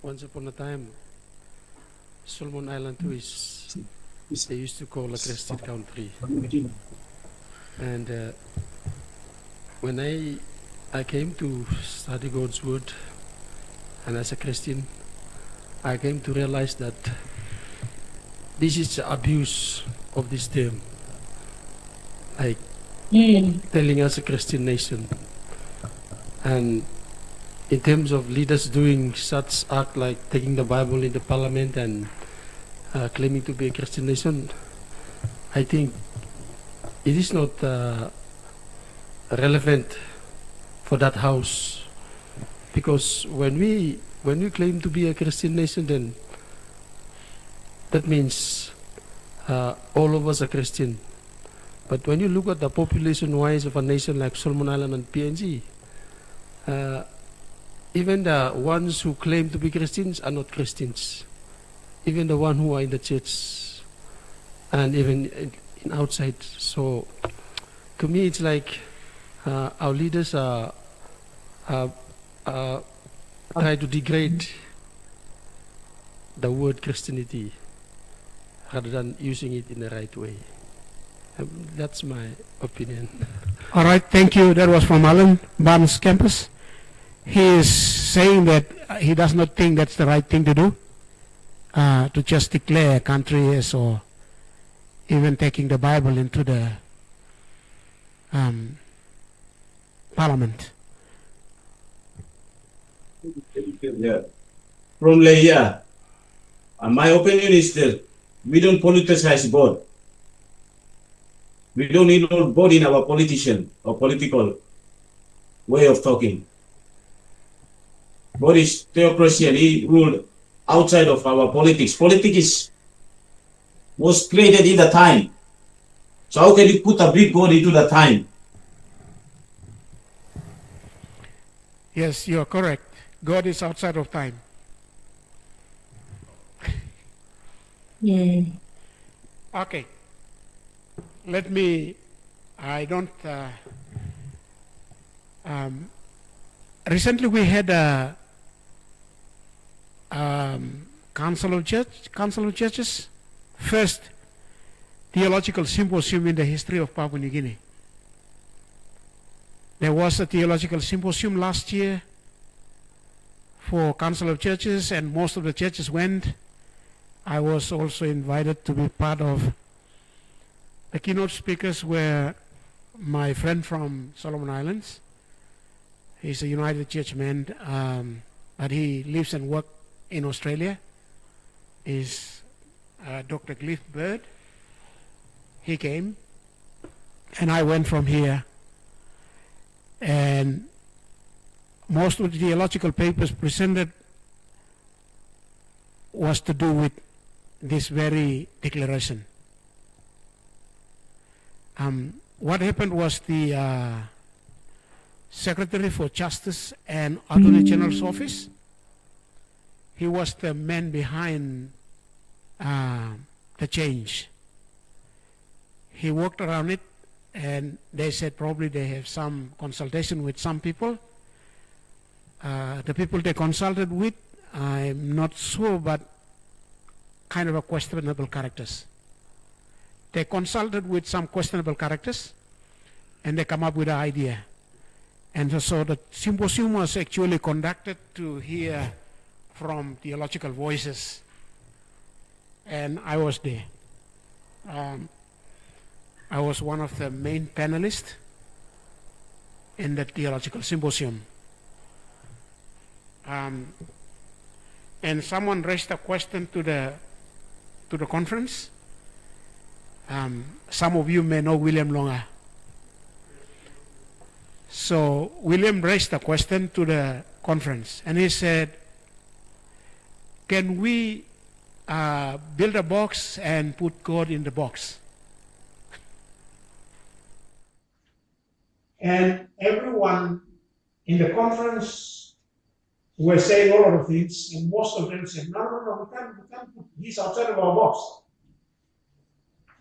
once upon a time, Solomon Island too is, they used to call a Christian country. And when I came to study God's word, and as a Christian, I came to realize that this is the abuse of this term, like telling us a Christian nation. And in terms of leaders doing such act like taking the Bible in the parliament and claiming to be a Christian nation, I think it is not relevant for that house, because when we claim to be a Christian nation, then that means all of us are Christian. But when you look at the population-wise of a nation like Solomon Island and PNG, even the ones who claim to be Christians are not Christians. Even the ones who are in the church and even in outside. So to me, it's like our leaders are try to degrade the word Christianity rather than using it in the right way. That's my opinion. All right, thank you. That was from Alan Barnes campus. He is saying that he does not think that's the right thing to do, to just declare a country as, or even taking the Bible into the parliament. Yeah. From Leia, my opinion is that we don't politicize God. We don't need God in our politician or political way of talking. God is theocracy and He ruled outside of our politics. Politics was created in the time. So how can you put a big God into the time? Yes, you are correct. God is outside of time. Okay. Let me, I don't, recently we had a Council of Churches, first theological symposium in the history of Papua New Guinea. There was a theological symposium last year for Council of Churches, and most of the churches went. I was also invited to be part of. The keynote speakers were my friend from Solomon Islands. He's a United Church man, but he lives and works in Australia. Is Dr. Cliff Bird. He came, and I went from here. And most of the theological papers presented was to do with this very declaration. What happened was the Secretary for Justice and Attorney General's office, he was the man behind the change. He worked around it, and they said probably they have some consultation with some people. The people they consulted with I'm not sure, but kind of a questionable characters. They consulted with some questionable characters and they come up with an idea. And so the symposium was actually conducted to hear from theological voices. And I was there. I was one of the main panelists in the theological symposium. And someone raised a question to the conference. Some of you may know William Longa. So William raised a question to the conference, and he said, can we build a box and put God in the box? And everyone in the conference were saying all of the things, and most of them said, no, we can't put this outside of our box.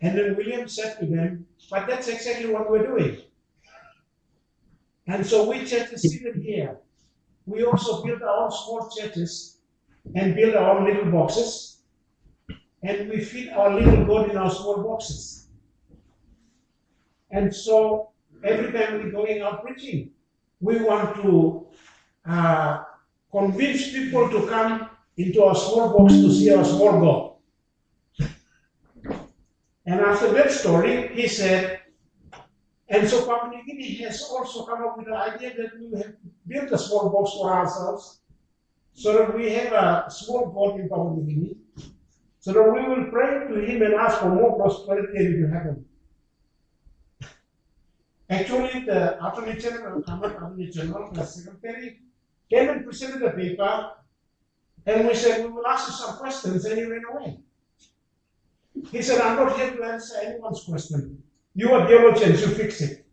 And then William said to them, but that's exactly what we're doing. And so we churches seated here, we also built our own small churches and build our own little boxes, and we fit our little God in our small boxes. And so every time we're going out preaching, we want to convince people to come into our small box to see our small God. And after that story, he said, and so Papua New Guinea has also come up with the idea that we have built a small box for ourselves, so that we have a small God in Papua New Guinea, so that we will pray to him and ask for more prosperity and it will happen. Actually, the Attorney General, the Secretary, came and presented the paper, and we said, we will ask you some questions, and he ran away. He said, I'm not here to answer anyone's question. You are theologians, you fix it.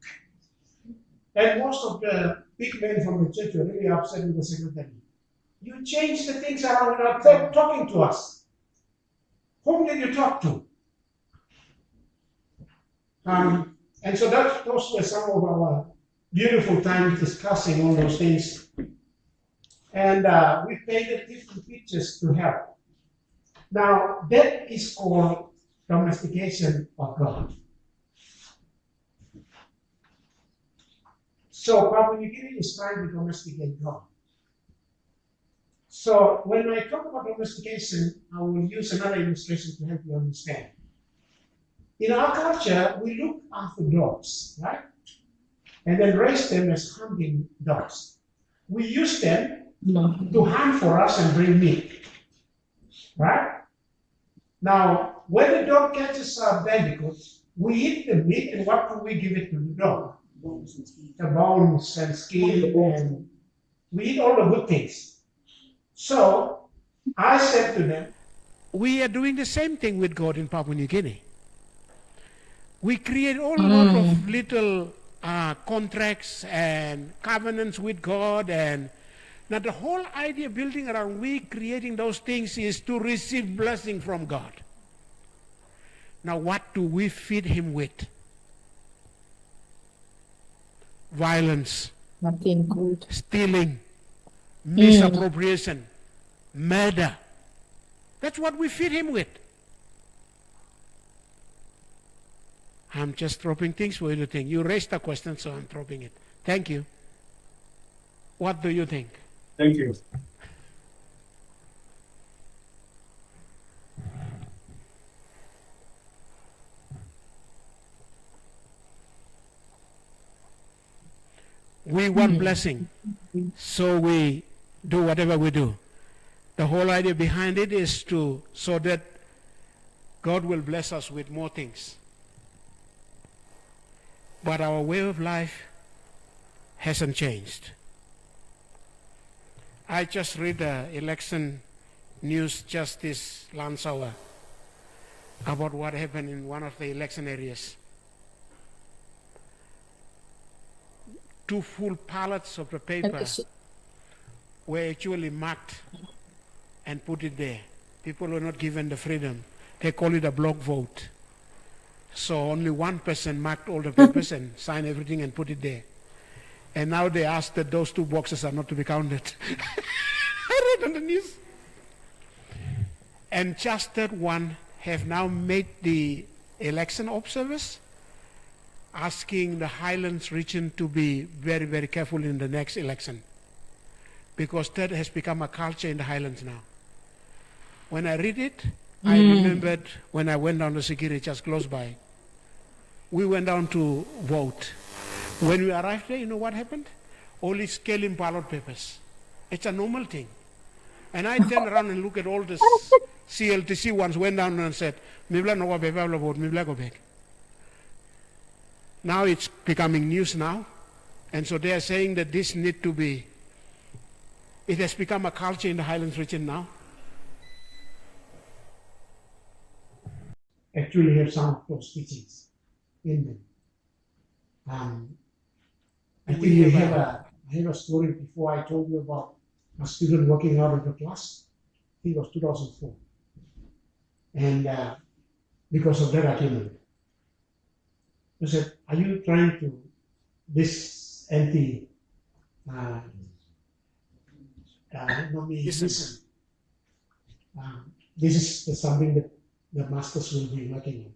And most of the big men from the church were really upset with the secretary. You changed the things around without talking to us. Whom did you talk to? And so those were some of our beautiful times discussing all those things. And we painted different pictures to help. Now, that is called domestication of God. So Papua New Guinea is trying to domesticate God. So when I talk about domestication, I will use another illustration to help you understand. In our culture, we look after dogs, right? And then raise them as hunting dogs. We use them to hunt for us and bring meat, right? Now, when the dog catches a bandicoot, we eat the meat, and what do we give it to the dog? The bones and skin, and we eat all the good things. So I said to them, we are doing the same thing with God in Papua New Guinea. We create all lot of little contracts and covenants with God, and now the whole idea building around we creating those things is to receive blessing from God. Now what do we feed him with? Violence, Nothing good. stealing, misappropriation, murder. That's what we feed him with. I'm just dropping things for you to think. You raised a question, so I'm dropping it. Thank you. What do you think? Thank you. We want blessing, so we do whatever we do. The whole idea behind it is so that God will bless us with more things. But our way of life hasn't changed. I just read the election news just this last hour about what happened in one of the election areas. 2 full pallets of the paper were actually marked and put it there. People were not given the freedom. They call it a block vote. So only one person marked all the papers and signed everything and put it there. And now they ask that those 2 boxes are not to be counted. I read on the news. And just that one have now made the election observers, asking the Highlands region to be very, very careful in the next election, because that has become a culture in the Highlands now. When I read it, I remembered when I went down to Sikiri, just close by. We went down to vote. When we arrived there, you know what happened? Only scaling ballot papers. It's a normal thing. And I turned around and looked at all the CLTC ones, went down and said, "Mibla no wa vote, mibla go back." Now it's becoming news now. And so they are saying that this need to be, it has become a culture in the Highlands region now. Actually have some of those teachings in them. I think I have a story before. I told you about a student walking out of the class. I think it was 2004. And because of that argument, I said, "Are you trying to, this anti-nomination, this is something that the masters will be working on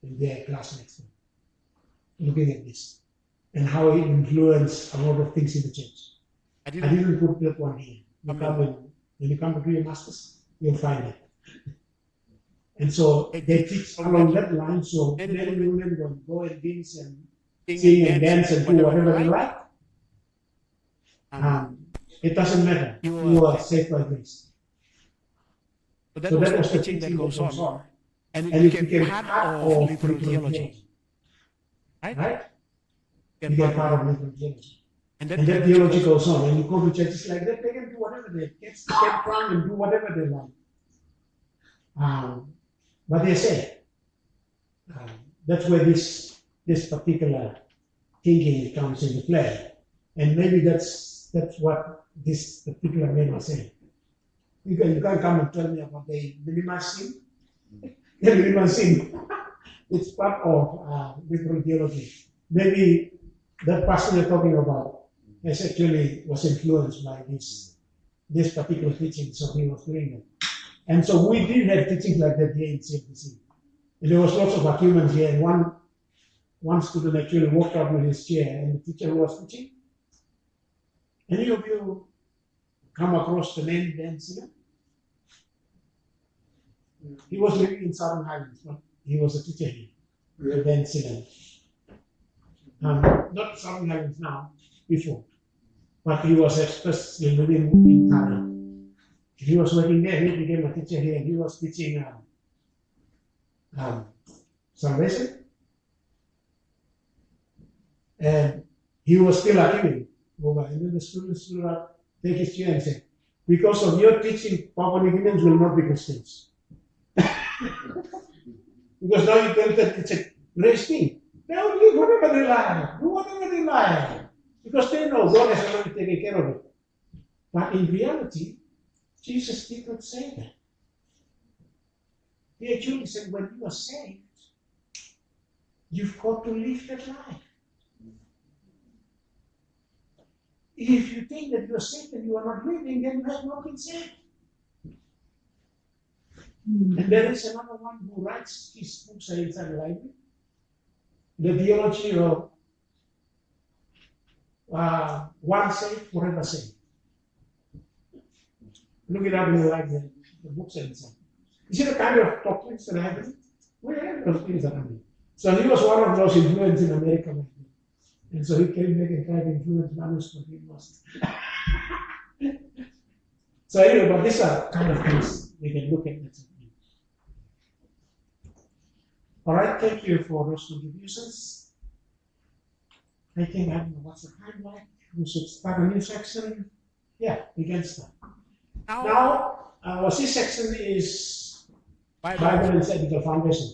in their class next time, looking at this and how it influenced a lot of things in the church." I didn't put that one here. When you come to do your masters, you'll find it. And so they teach along that line, so men and women will go and dance and sing and dance and do whatever they like. It doesn't matter. You are saved by grace. So that was the teaching that goes on. And it became part of liberal theology. Right? You get part of liberal theology. And that theology goes on. And you go to churches like that, they can do whatever they can crown and do whatever they like. But they say, that's where this particular thinking comes into play. And maybe that's what this particular men are saying. You can't come and tell me about the minimize sin. The minimize sin. It's part of liberal theology. Maybe that person you're talking about has actually was influenced by this particular teaching, so he was doing it. And so we did have teachings like that here in CFDC. And there was lots of arguments here, and one student actually walked out with his chair, and the teacher who was teaching. Any of you come across the name Dan Singer? He was living in Southern Highlands, but he was a teacher here, Dan Singer. Not Southern Highlands now, before, but he was especially living in Thailand. He was working there, he became a teacher here, and he was teaching salvation. And he was still arguing over, and then the students will take his chair and say, "Because of your teaching, Papua New Guineans will not be Christians." Because now you tell that it's a grace thing. They will live whatever they like, do whatever they like, because they know God has already taken care of it. But in reality, Jesus did not say that. He actually said, when you are saved, you've got to live that life. If you think that you are saved and you are not living, then you have not been saved. And there is another one who writes his books inside the library, the theology of one saved, forever saved. Look it up in the library, the books are inside. You see the kind of doctrines that I have? We have those things around me. So he was one of those influenced in America. And so he came back and tried to influence others, but he lost. So anyway, but these are kind of things we can look at. All right, thank you for those contributions. I think, I don't know, what's the time like? We should start a new section. Yeah, we can start. Now, our C section is Bible and Ethical Foundation.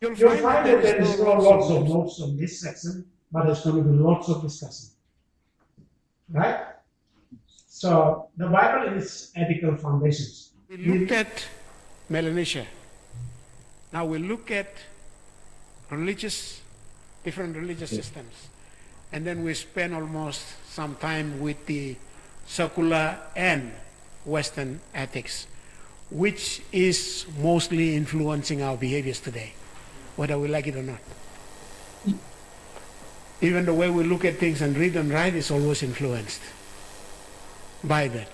You'll find that there is no lots of notes on this section, but there's going to be lots of discussion. Right? So, the Bible is Ethical Foundations. We looked at Melanesia. Now we look at different religious systems. And then we spend almost some time with the secular and Western ethics. which is mostly influencing our behaviors today, whether we like it or not. Even the way we look at things and read and write is always influenced by that.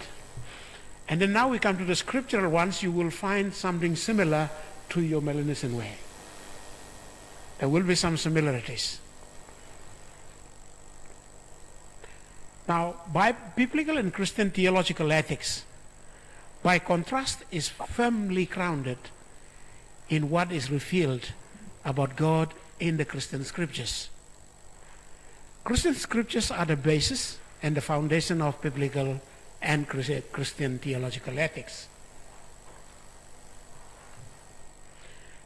And then now we come to the scriptural ones. You will find something similar to your Melanesian way. There will be some similarities. Now, by biblical and Christian theological ethics, by contrast, is firmly grounded in what is revealed about God in the Christian scriptures. Christian scriptures are the basis and the foundation of biblical and Christian theological ethics.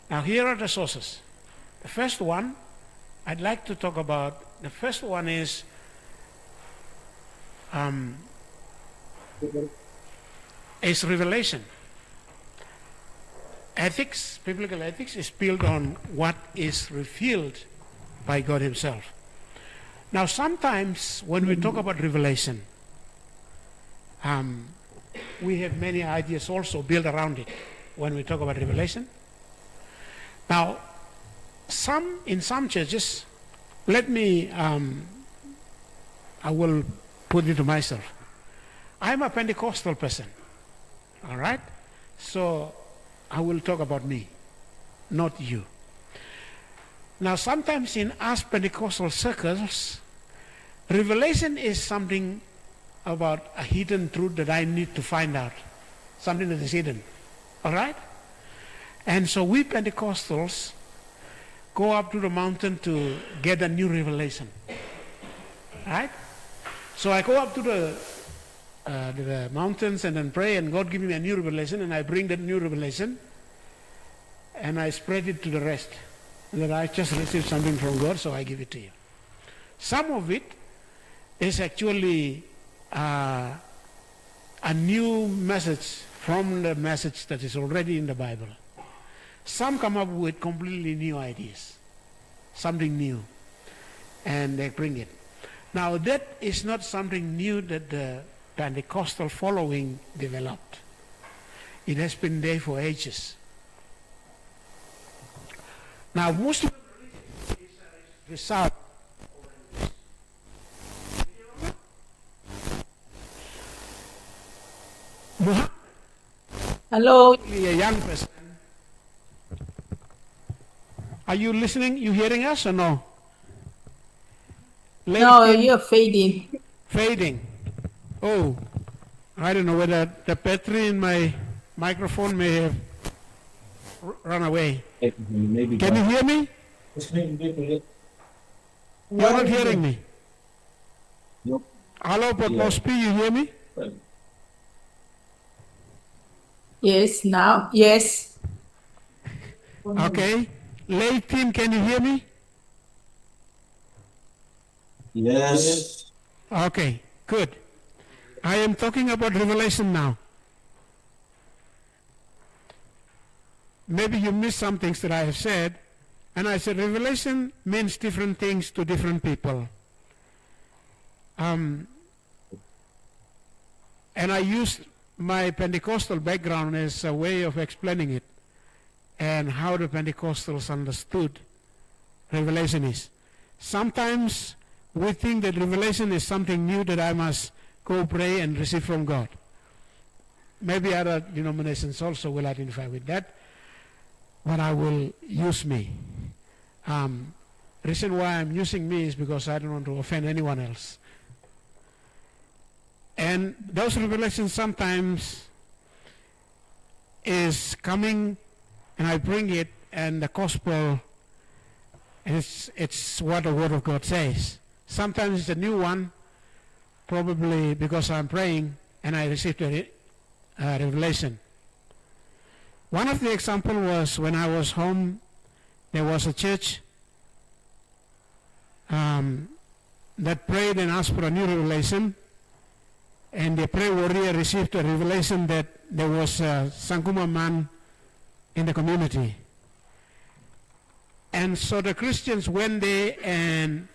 Now, here are the sources. The first one I'd like to talk about, the first one is revelation. Ethics, biblical ethics, is built on what is revealed by God Himself. Now, sometimes when we talk about revelation, we have many ideas also built around it when we talk about revelation. Now, in some churches, I will put it to myself. I'm a Pentecostal person, all right? So I will talk about me, not you. Now, sometimes in us Pentecostal circles, revelation is something about a hidden truth that I need to find out, something that is hidden, all right? And so we Pentecostals go up to the mountain to get a new revelation, right? So I go up to the mountains and then pray, and God give me a new revelation, and I bring that new revelation and I spread it to the rest. And that I just received something from God, so I give it to you. Some of it is actually a new message from the message that is already in the Bible. Some come up with completely new ideas, something new, and they bring it. Now, that is not something new that the Pentecostal following developed. It has been there for ages. Now, Muslim religion is a result. Muhammad, Hello. a young person. Are you listening? You hearing us or no? No, Lady- you're fading. Fading. Oh, I don't know whether the battery in my microphone may have run away. Maybe Can you hear me? You're not hearing me. Nope. Hello, Potmospi, you hear me? Yes, now. Yes. Okay. Late team, can you hear me? Yes. Okay, good. I am talking about revelation now. Maybe you missed some things that I have said, and I said revelation means different things to different people. And I used my Pentecostal background as a way of explaining it and how the Pentecostals understood revelation is. Sometimes we think that revelation is something new that I must go pray and receive from God. Maybe other denominations also will identify with that, but I will use me. Reason why I'm using me is because I don't want to offend anyone else. And those revelations sometimes is coming, and I bring it, and the gospel, it's what the Word of God says. Sometimes it's a new one, probably because I'm praying and I received a revelation. One of the examples was when I was home, there was a church that prayed and asked for a new revelation, and the prayer warrior received a revelation that there was a Sanguma man in the community. And so the Christians went there and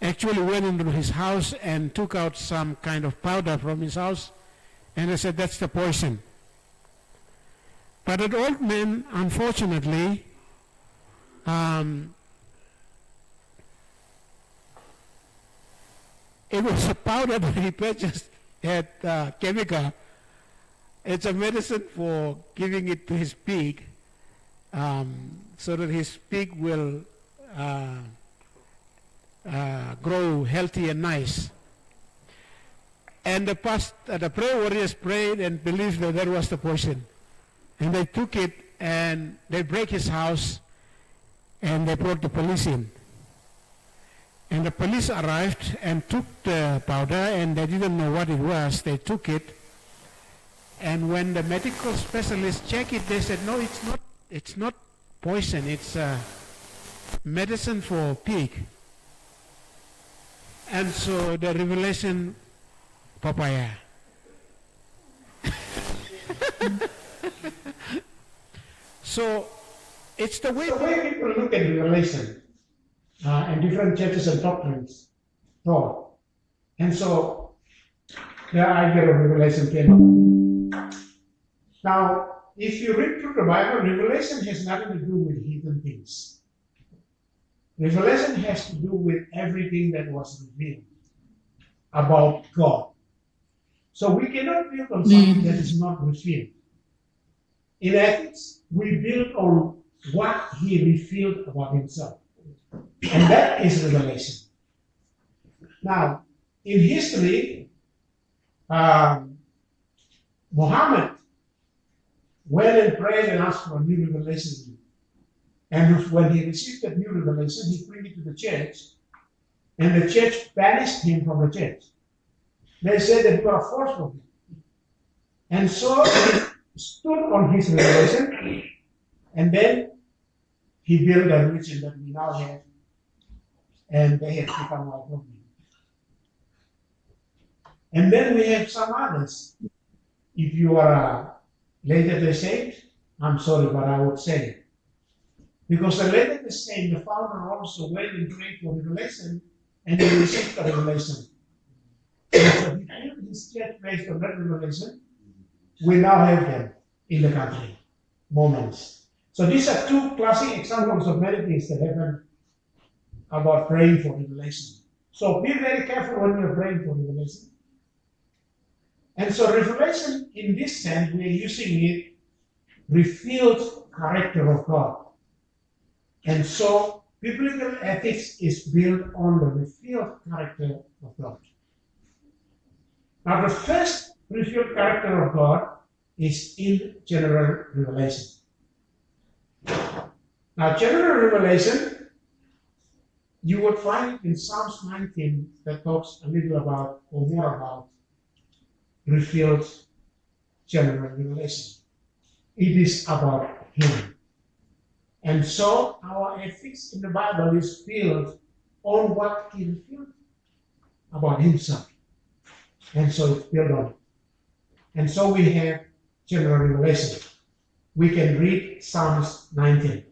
actually went into his house and took out some kind of powder from his house, and they said, that's the poison. But that old man, unfortunately, it was a powder that he purchased at Chemical. It's a medicine for giving it to his pig, so that his pig will grow healthy and nice. And the prayer warriors prayed and believed that was the poison. And they took it and they break his house and they brought the police in. And the police arrived and took the powder, and they didn't know what it was. They took it, and when the medical specialists checked it, they said, no, it's not poison, it's medicine for pig. And so the revelation, papaya. So it's the way people look at revelation and different churches and doctrines taught. And so the idea of revelation came up. Now, if you read through the Bible, revelation has nothing to do with hidden things. Revelation has to do with everything that was revealed about God. So we cannot build on something that is not revealed. In ethics, we build on what he revealed about himself. And that is revelation. Now, in history, Muhammad went and prayed and asked for a new revelation. And when he received that new revelation, he brought it to the church, and the church banished him from the church. They said that you are a force for him. And so he stood on his revelation, and then he built a religion that we now have, and they have become our problem. And then we have some others. If you are a Latter-day Saint, I'm sorry, but I would say it. Because the Latter-day Saint, the founder also went and prayed for revelation, and he received the revelation. And so he built his church based on that revelation. We now have them in the country, moments. So these are two classic examples of many things that happen about praying for revelation. So be very careful when you're praying for revelation. And so revelation, in this sense, we are using it, revealed character of God. And so biblical ethics is built on the revealed character of God. Now the first revealed character of God is in general revelation. Now general revelation, you would find it in Psalms 19 that talks a little about, or more about, revealed general revelation. It is about Him. And so our ethics in the Bible is built on what He revealed about Himself. And so it's built on it. And so we have general revelation. We can read Psalms 19.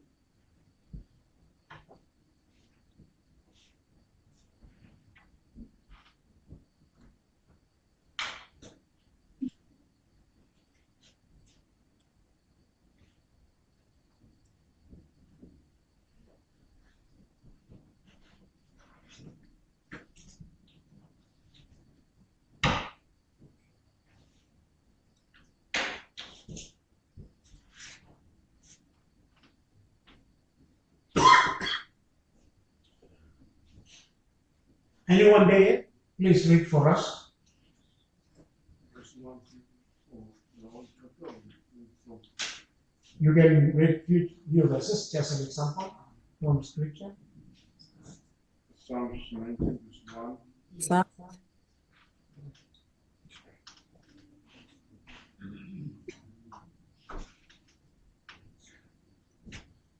Anyone there? Please read for us. You can read few verses, just an example from Scripture. Psalms 19, verse 1.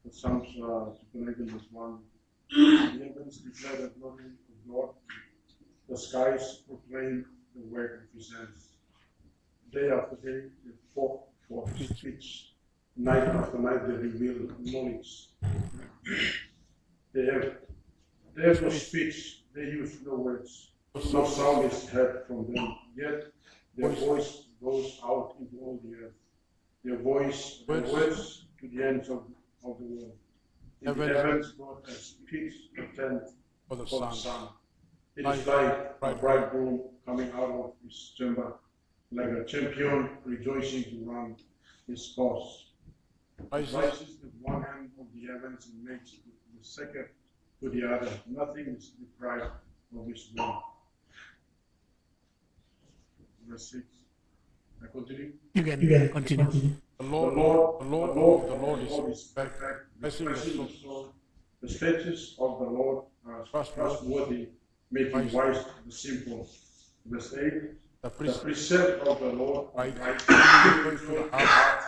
The Psalms 19, verse 1. The heavens declare the glory of God. The skies proclaim the work of His hands. Day after day, they pour forth speech. Night after night, they reveal knowledge. They have no speech. They use no words. No sound is heard from them. Yet their voice goes out into all the earth. their voice, their words to the ends of the world. In the heavens, God has pitched a tent for the sun. It is like a bridegroom coming out of his chamber, like a champion rejoicing to run his course. Rises the one end of the heavens and makes the second to the other. Nothing is deprived of his will. Verse 6. I continue. You can continue. The Lord is perfect, blessing the soul. The statutes of the Lord are trustworthy, making wise the simple. Verse 8. The precept of the Lord are right, to the heart.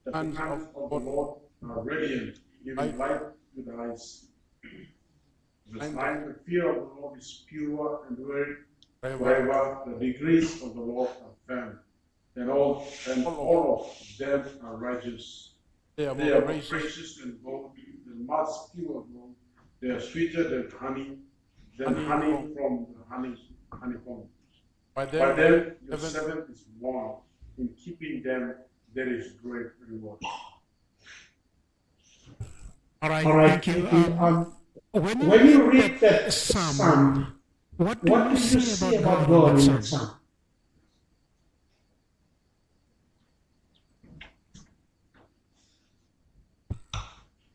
The commands of the Lord are radiant, giving light to the eyes. Verse 9. The fear of the Lord is pure and forever. The decrees of the Lord are firm, and all of them are righteous. They are more precious than gold, than much pure gold. They are sweeter than honey from the honeycomb. By them your servant is warned. In keeping them there is great reward. All right, thank you. When you read that psalm, what do you say about God in that psalm?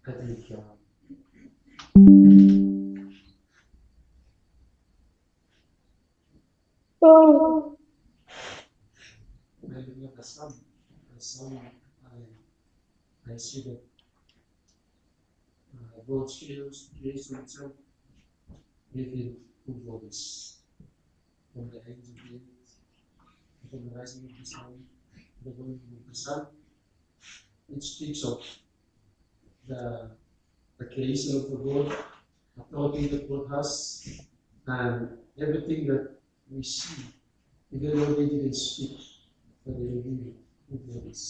I think when I look at the sun, I see that God's creation itself within who God is. From the ends of the earth, from the rising of the sun, the going of the sun, it speaks of the creation of the God, authority that God has, and everything that we see, even though they didn't speak, but they reveal who God is.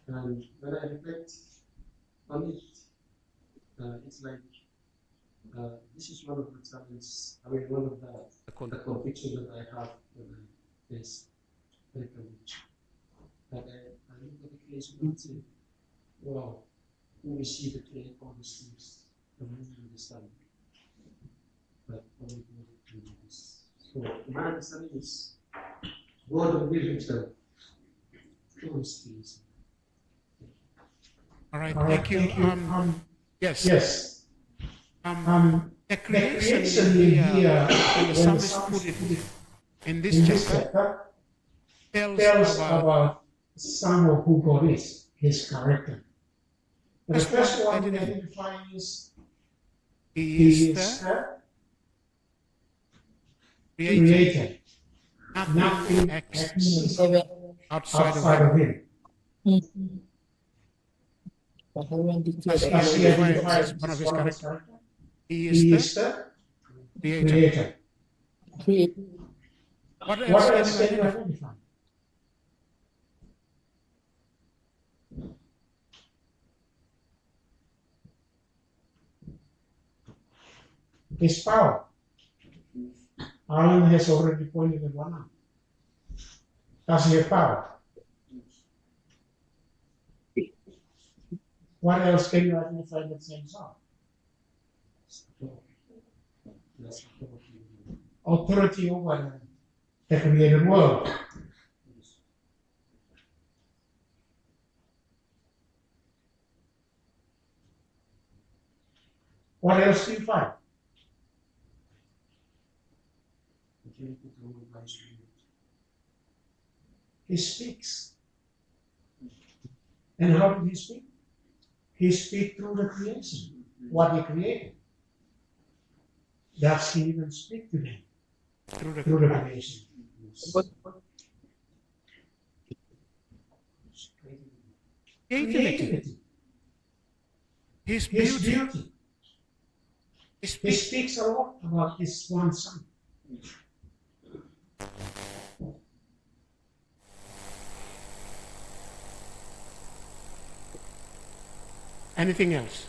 And when I reflect on it, it's like this is one of the challenges, one of the convictions that I have when I face privilege. That I look at the creation and say, wow, who is He that created all these things, the moon and the sun? But only God can do this. So my understanding is God will reveal Himself through His creation. All right, thank you. Yes. The creation here, when the psalmist put it in this chapter, tells about some of who God is, His character. The first one identifies He is the Creator. Nothing exists outside of Him. As he identifies one of his characters, he is the Creator. What else can you identify? His power. Alan has already pointed at one out. Does he have power? What else can you identify in that same psalm? Authority over the created world. What else do you find? He speaks. And how did he speak? He speaks through the creation, what he created. Does he even speak to them? Through the creation. Creativity. His beauty. He speaks a lot about his one son. Anything else?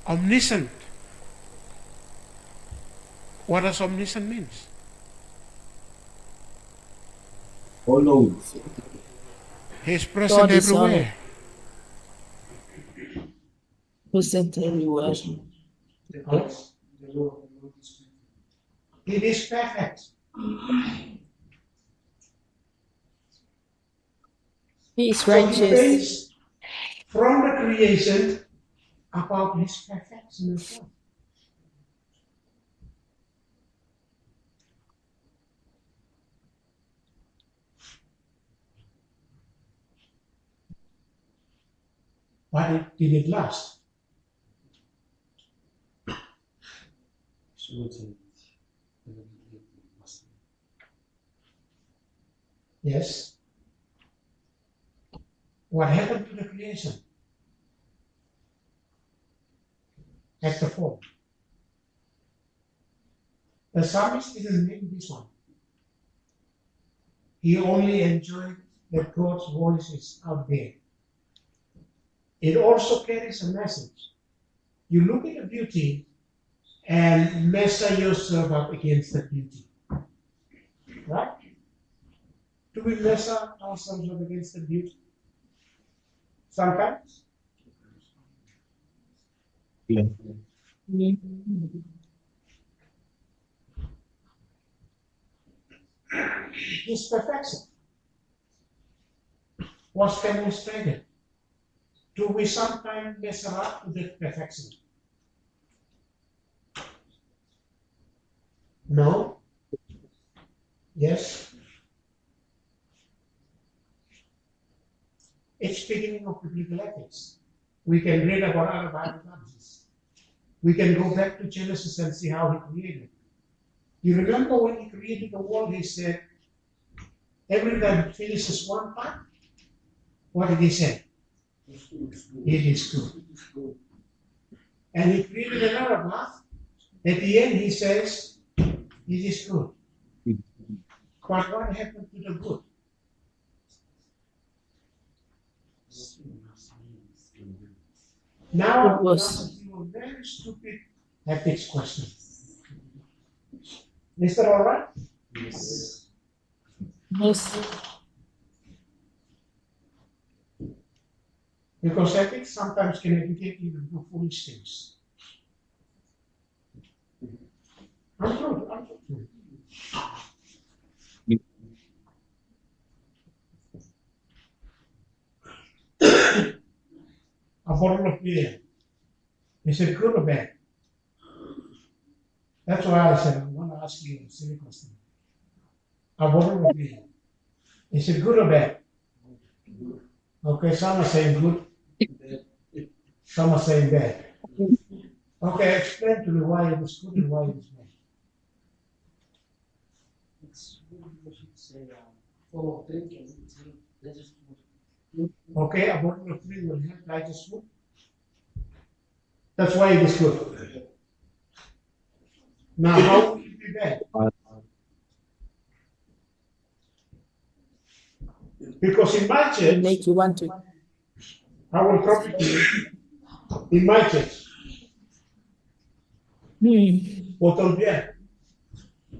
Omniscient. What does omniscient mean? He's present God is everywhere. present everywhere. Alex? It is perfect. He is So he righteous. based from the creation about his perfection as well. But did it last? Yes. What happened to the creation? At the fall. The psalmist didn't name this one. He only enjoyed that God's voice is out there. It also carries a message. You look at the beauty and measure yourself up against the beauty. Right? Do we measure ourselves up against the beauty? Sometimes. Yeah. His perfection was demonstrated. Do we sometimes measure up to that perfection? No? Yes? It's beginning of biblical ethics. We can read about other Bible passages. We can go back to Genesis and see how he created. You remember when he created the world, he said, every time finishes one part, what did he say? It is good. And he created another part. At the end, he says, it is good. But what happened to the good? Now, It was. a very stupid ethics question. Is that all right? Yes. Because ethics sometimes can educate you to do foolish things. I'm true. A bottle of beer. Is it good or bad? That's why I said I want to ask you a silly question. A bottle of beer. Is it good or bad? Okay, some are saying good. Some are saying bad. Okay, explain to me why it is good and why it is bad. It's good because it's full of drink and it's digest food. Okay, a bottle of drink will help digest food. That's why it is good. Now, how will it be bad? Because in my church, Make you want to. I will drop it to you. In my church, bottle beer.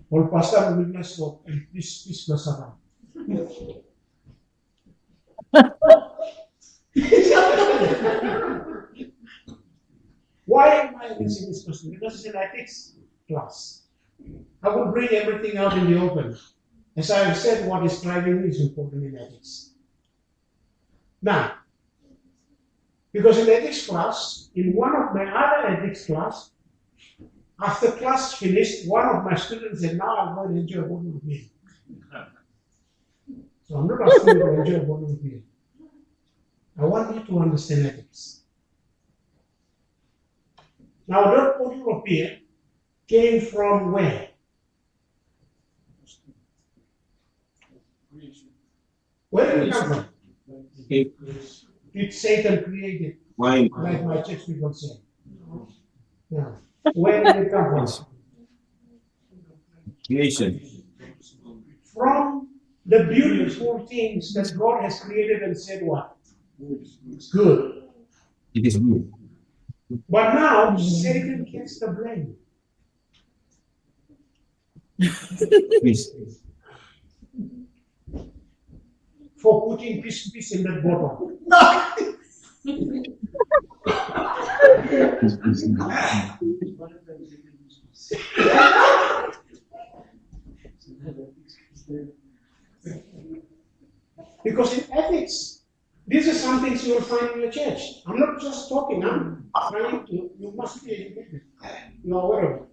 Or pastor will bless you and please bless around. Why am I answering this question? Because it's an ethics class. I will bring everything out in the open. As I have said, what is driving me is important in ethics. Now, because in ethics class, in one of my other ethics class, after class finished, one of my students said, now I'm going to enjoy a bottle of beer. So I'm not asking you to enjoy a bottle of beer. I want you to understand ethics. Now, that bottle of beer came from where? Where did it come from? Did Satan create it? Wine. Like my church people say. Yeah. Where did it come from? Creation. From the beautiful things that God has created and said what? It's good. It is good. But now Satan gets the blame. Please. for putting piece in that bottle. Because in ethics, these are some things you will find in the church. I'm not just talking, I'm trying to, you must be educated. You are aware of it.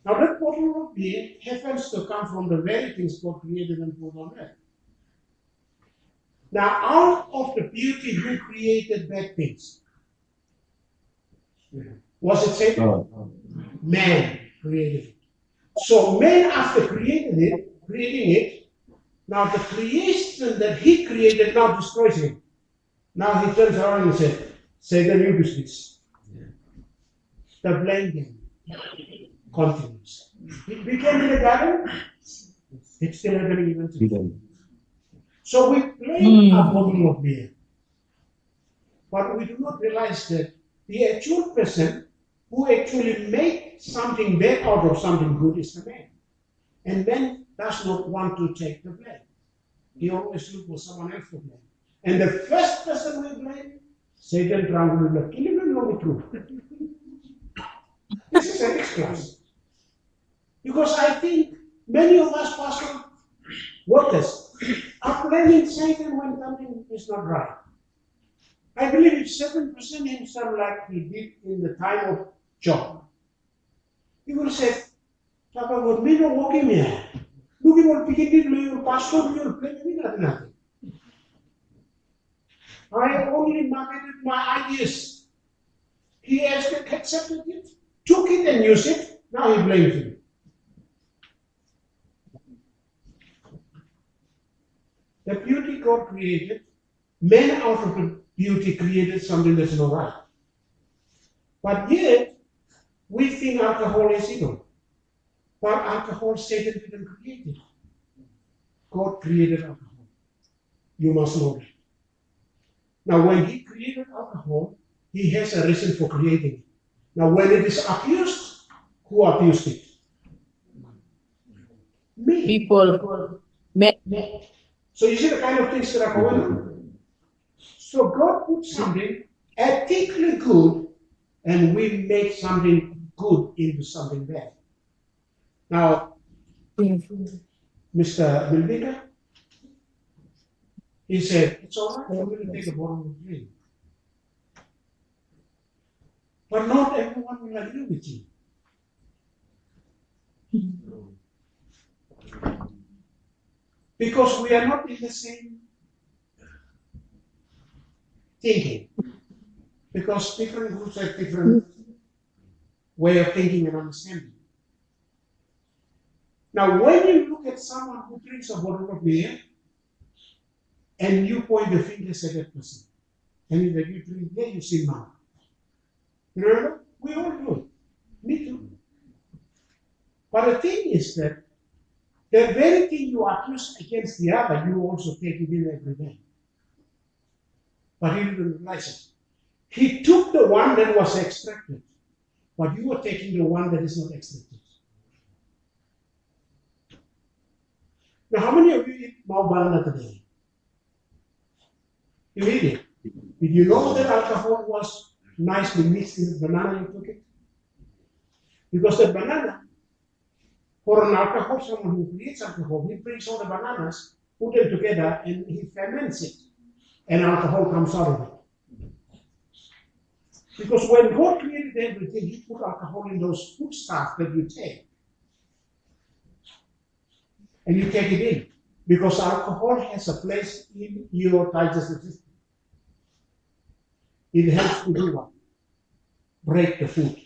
Now that bottle of beer happens to come from the very things God created and put on earth. Now out of the beauty, who created bad things? Was it Satan? Man created it. So man, after creating it, now the creation that he created now destroys him. Now he turns around and says, Satan, you do this. The blame game continues. It became in the garden, it's still happening even today. So we blame a bottle of beer. But we do not realize that the actual person who actually made something bad out of something good is the man. And man does not want to take the blame. He always looks for someone else to blame. And the first person we blame, Satan trying to kill him and know the truth. This is ethics class. Because I think many of us pastoral workers are blaming Satan when something is not right. I believe if 7% himself like he did in the time of Job, he would say, Papa, what me no walking here? Look at what Piki did, you pastor, you blame me nothing. I only marketed my ideas. He accepted it, took it and used it, now he blames me. The beauty God created, men out of the beauty created something that's not right. But yet, we think alcohol is evil. But alcohol, Satan didn't create it. God created alcohol. You must know that. Now, when he created alcohol, he has a reason for creating it. Now, when it is abused, who abused it? Me. People. So you see the kind of things that are going on. So God put something ethically good, and we make something good into something bad. Now, Mr. Milvika, he said, it's all right for me to take a bottle of drink. But not everyone will agree with you. Because we are not in the same thinking. Because different groups have different way of thinking and understanding. Now, when you look at someone who drinks a bottle of beer, and you point the fingers at that person, and if you drink beer, you see man. Remember? We all do it. Me too. But the thing is that the very thing you accuse against the other, you also take it in every day. But he didn't realize it. He took the one that was extracted, but you are taking the one that is not extracted. Now, how many of you eat mau banana today? You eat it. Did you know that alcohol was nicely mixed in the banana you took it? Because the banana, for an alcohol, someone who creates alcohol, he brings all the bananas, put them together, and he ferments it, and alcohol comes out of it. Because when God created everything, he put alcohol in those foodstuffs that you take. And you take it in. Because alcohol has a place in your digestive system. It helps to do what? Break the food.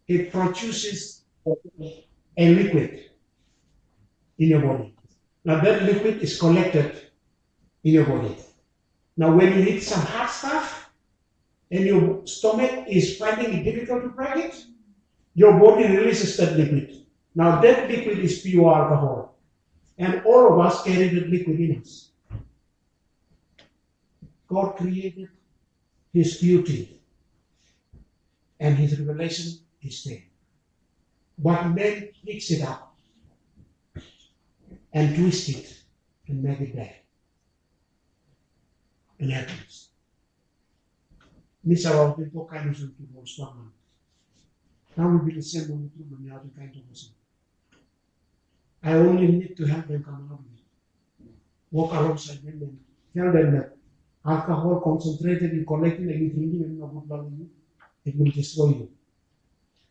It produces a liquid in your body. Now that liquid is collected in your body. Now when you eat some hard stuff and your stomach is finding it difficult to break it, your body releases that liquid. Now that liquid is pure alcohol. And all of us carry that liquid in us. God created his beauty and his revelation is there. But men mix it up and twist it and make it bad. and happiness. This about the book kind of people strong. Now we be the same on the truth and how to kind of person. I only need to help them come out of it. Walk alongside them and tell them that alcohol concentrated in collecting and drinking and not good value, it will destroy you.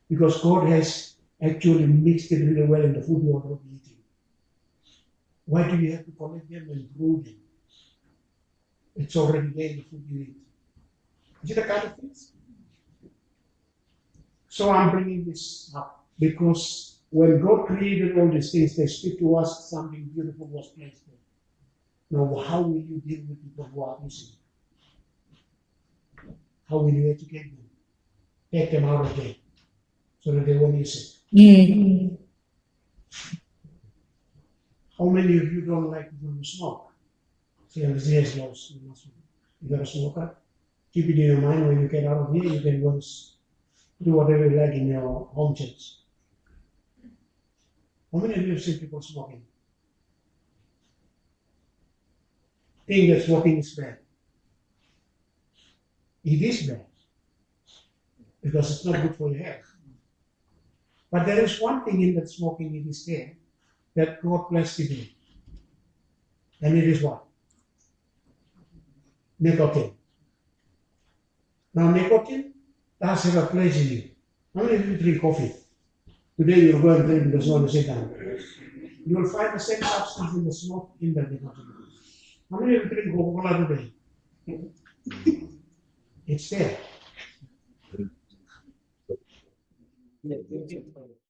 Because God has actually mixed it really well in the food you are already eating. Why do you have to collect them and brew them? It's already there in the food you eat. Is it a kind of things? So I'm bringing this up because when God created all these things, they speak to us, something beautiful was placed there. Now, how will you deal with people who are abusing? How will you educate them? Take them out of there so that they won't use it. How many of you don't like people who smoke? Say, yes, laws. You're a smoker. Keep it in your mind when you get out of here, you can go and do whatever you like in your home church. How many of you have seen people smoking? Think that smoking is bad. It is bad because it's not good for your health. But there is one thing in that smoking, it is there, that God blessed it in. And it is what? Nicotine. Now nicotine does have a place in you. How many of you drink coffee? Today you'll go and drink because you want to sit down. You will find the same substance in the smoke in the nicotine. How many of you drink Coca-Cola today? It's there.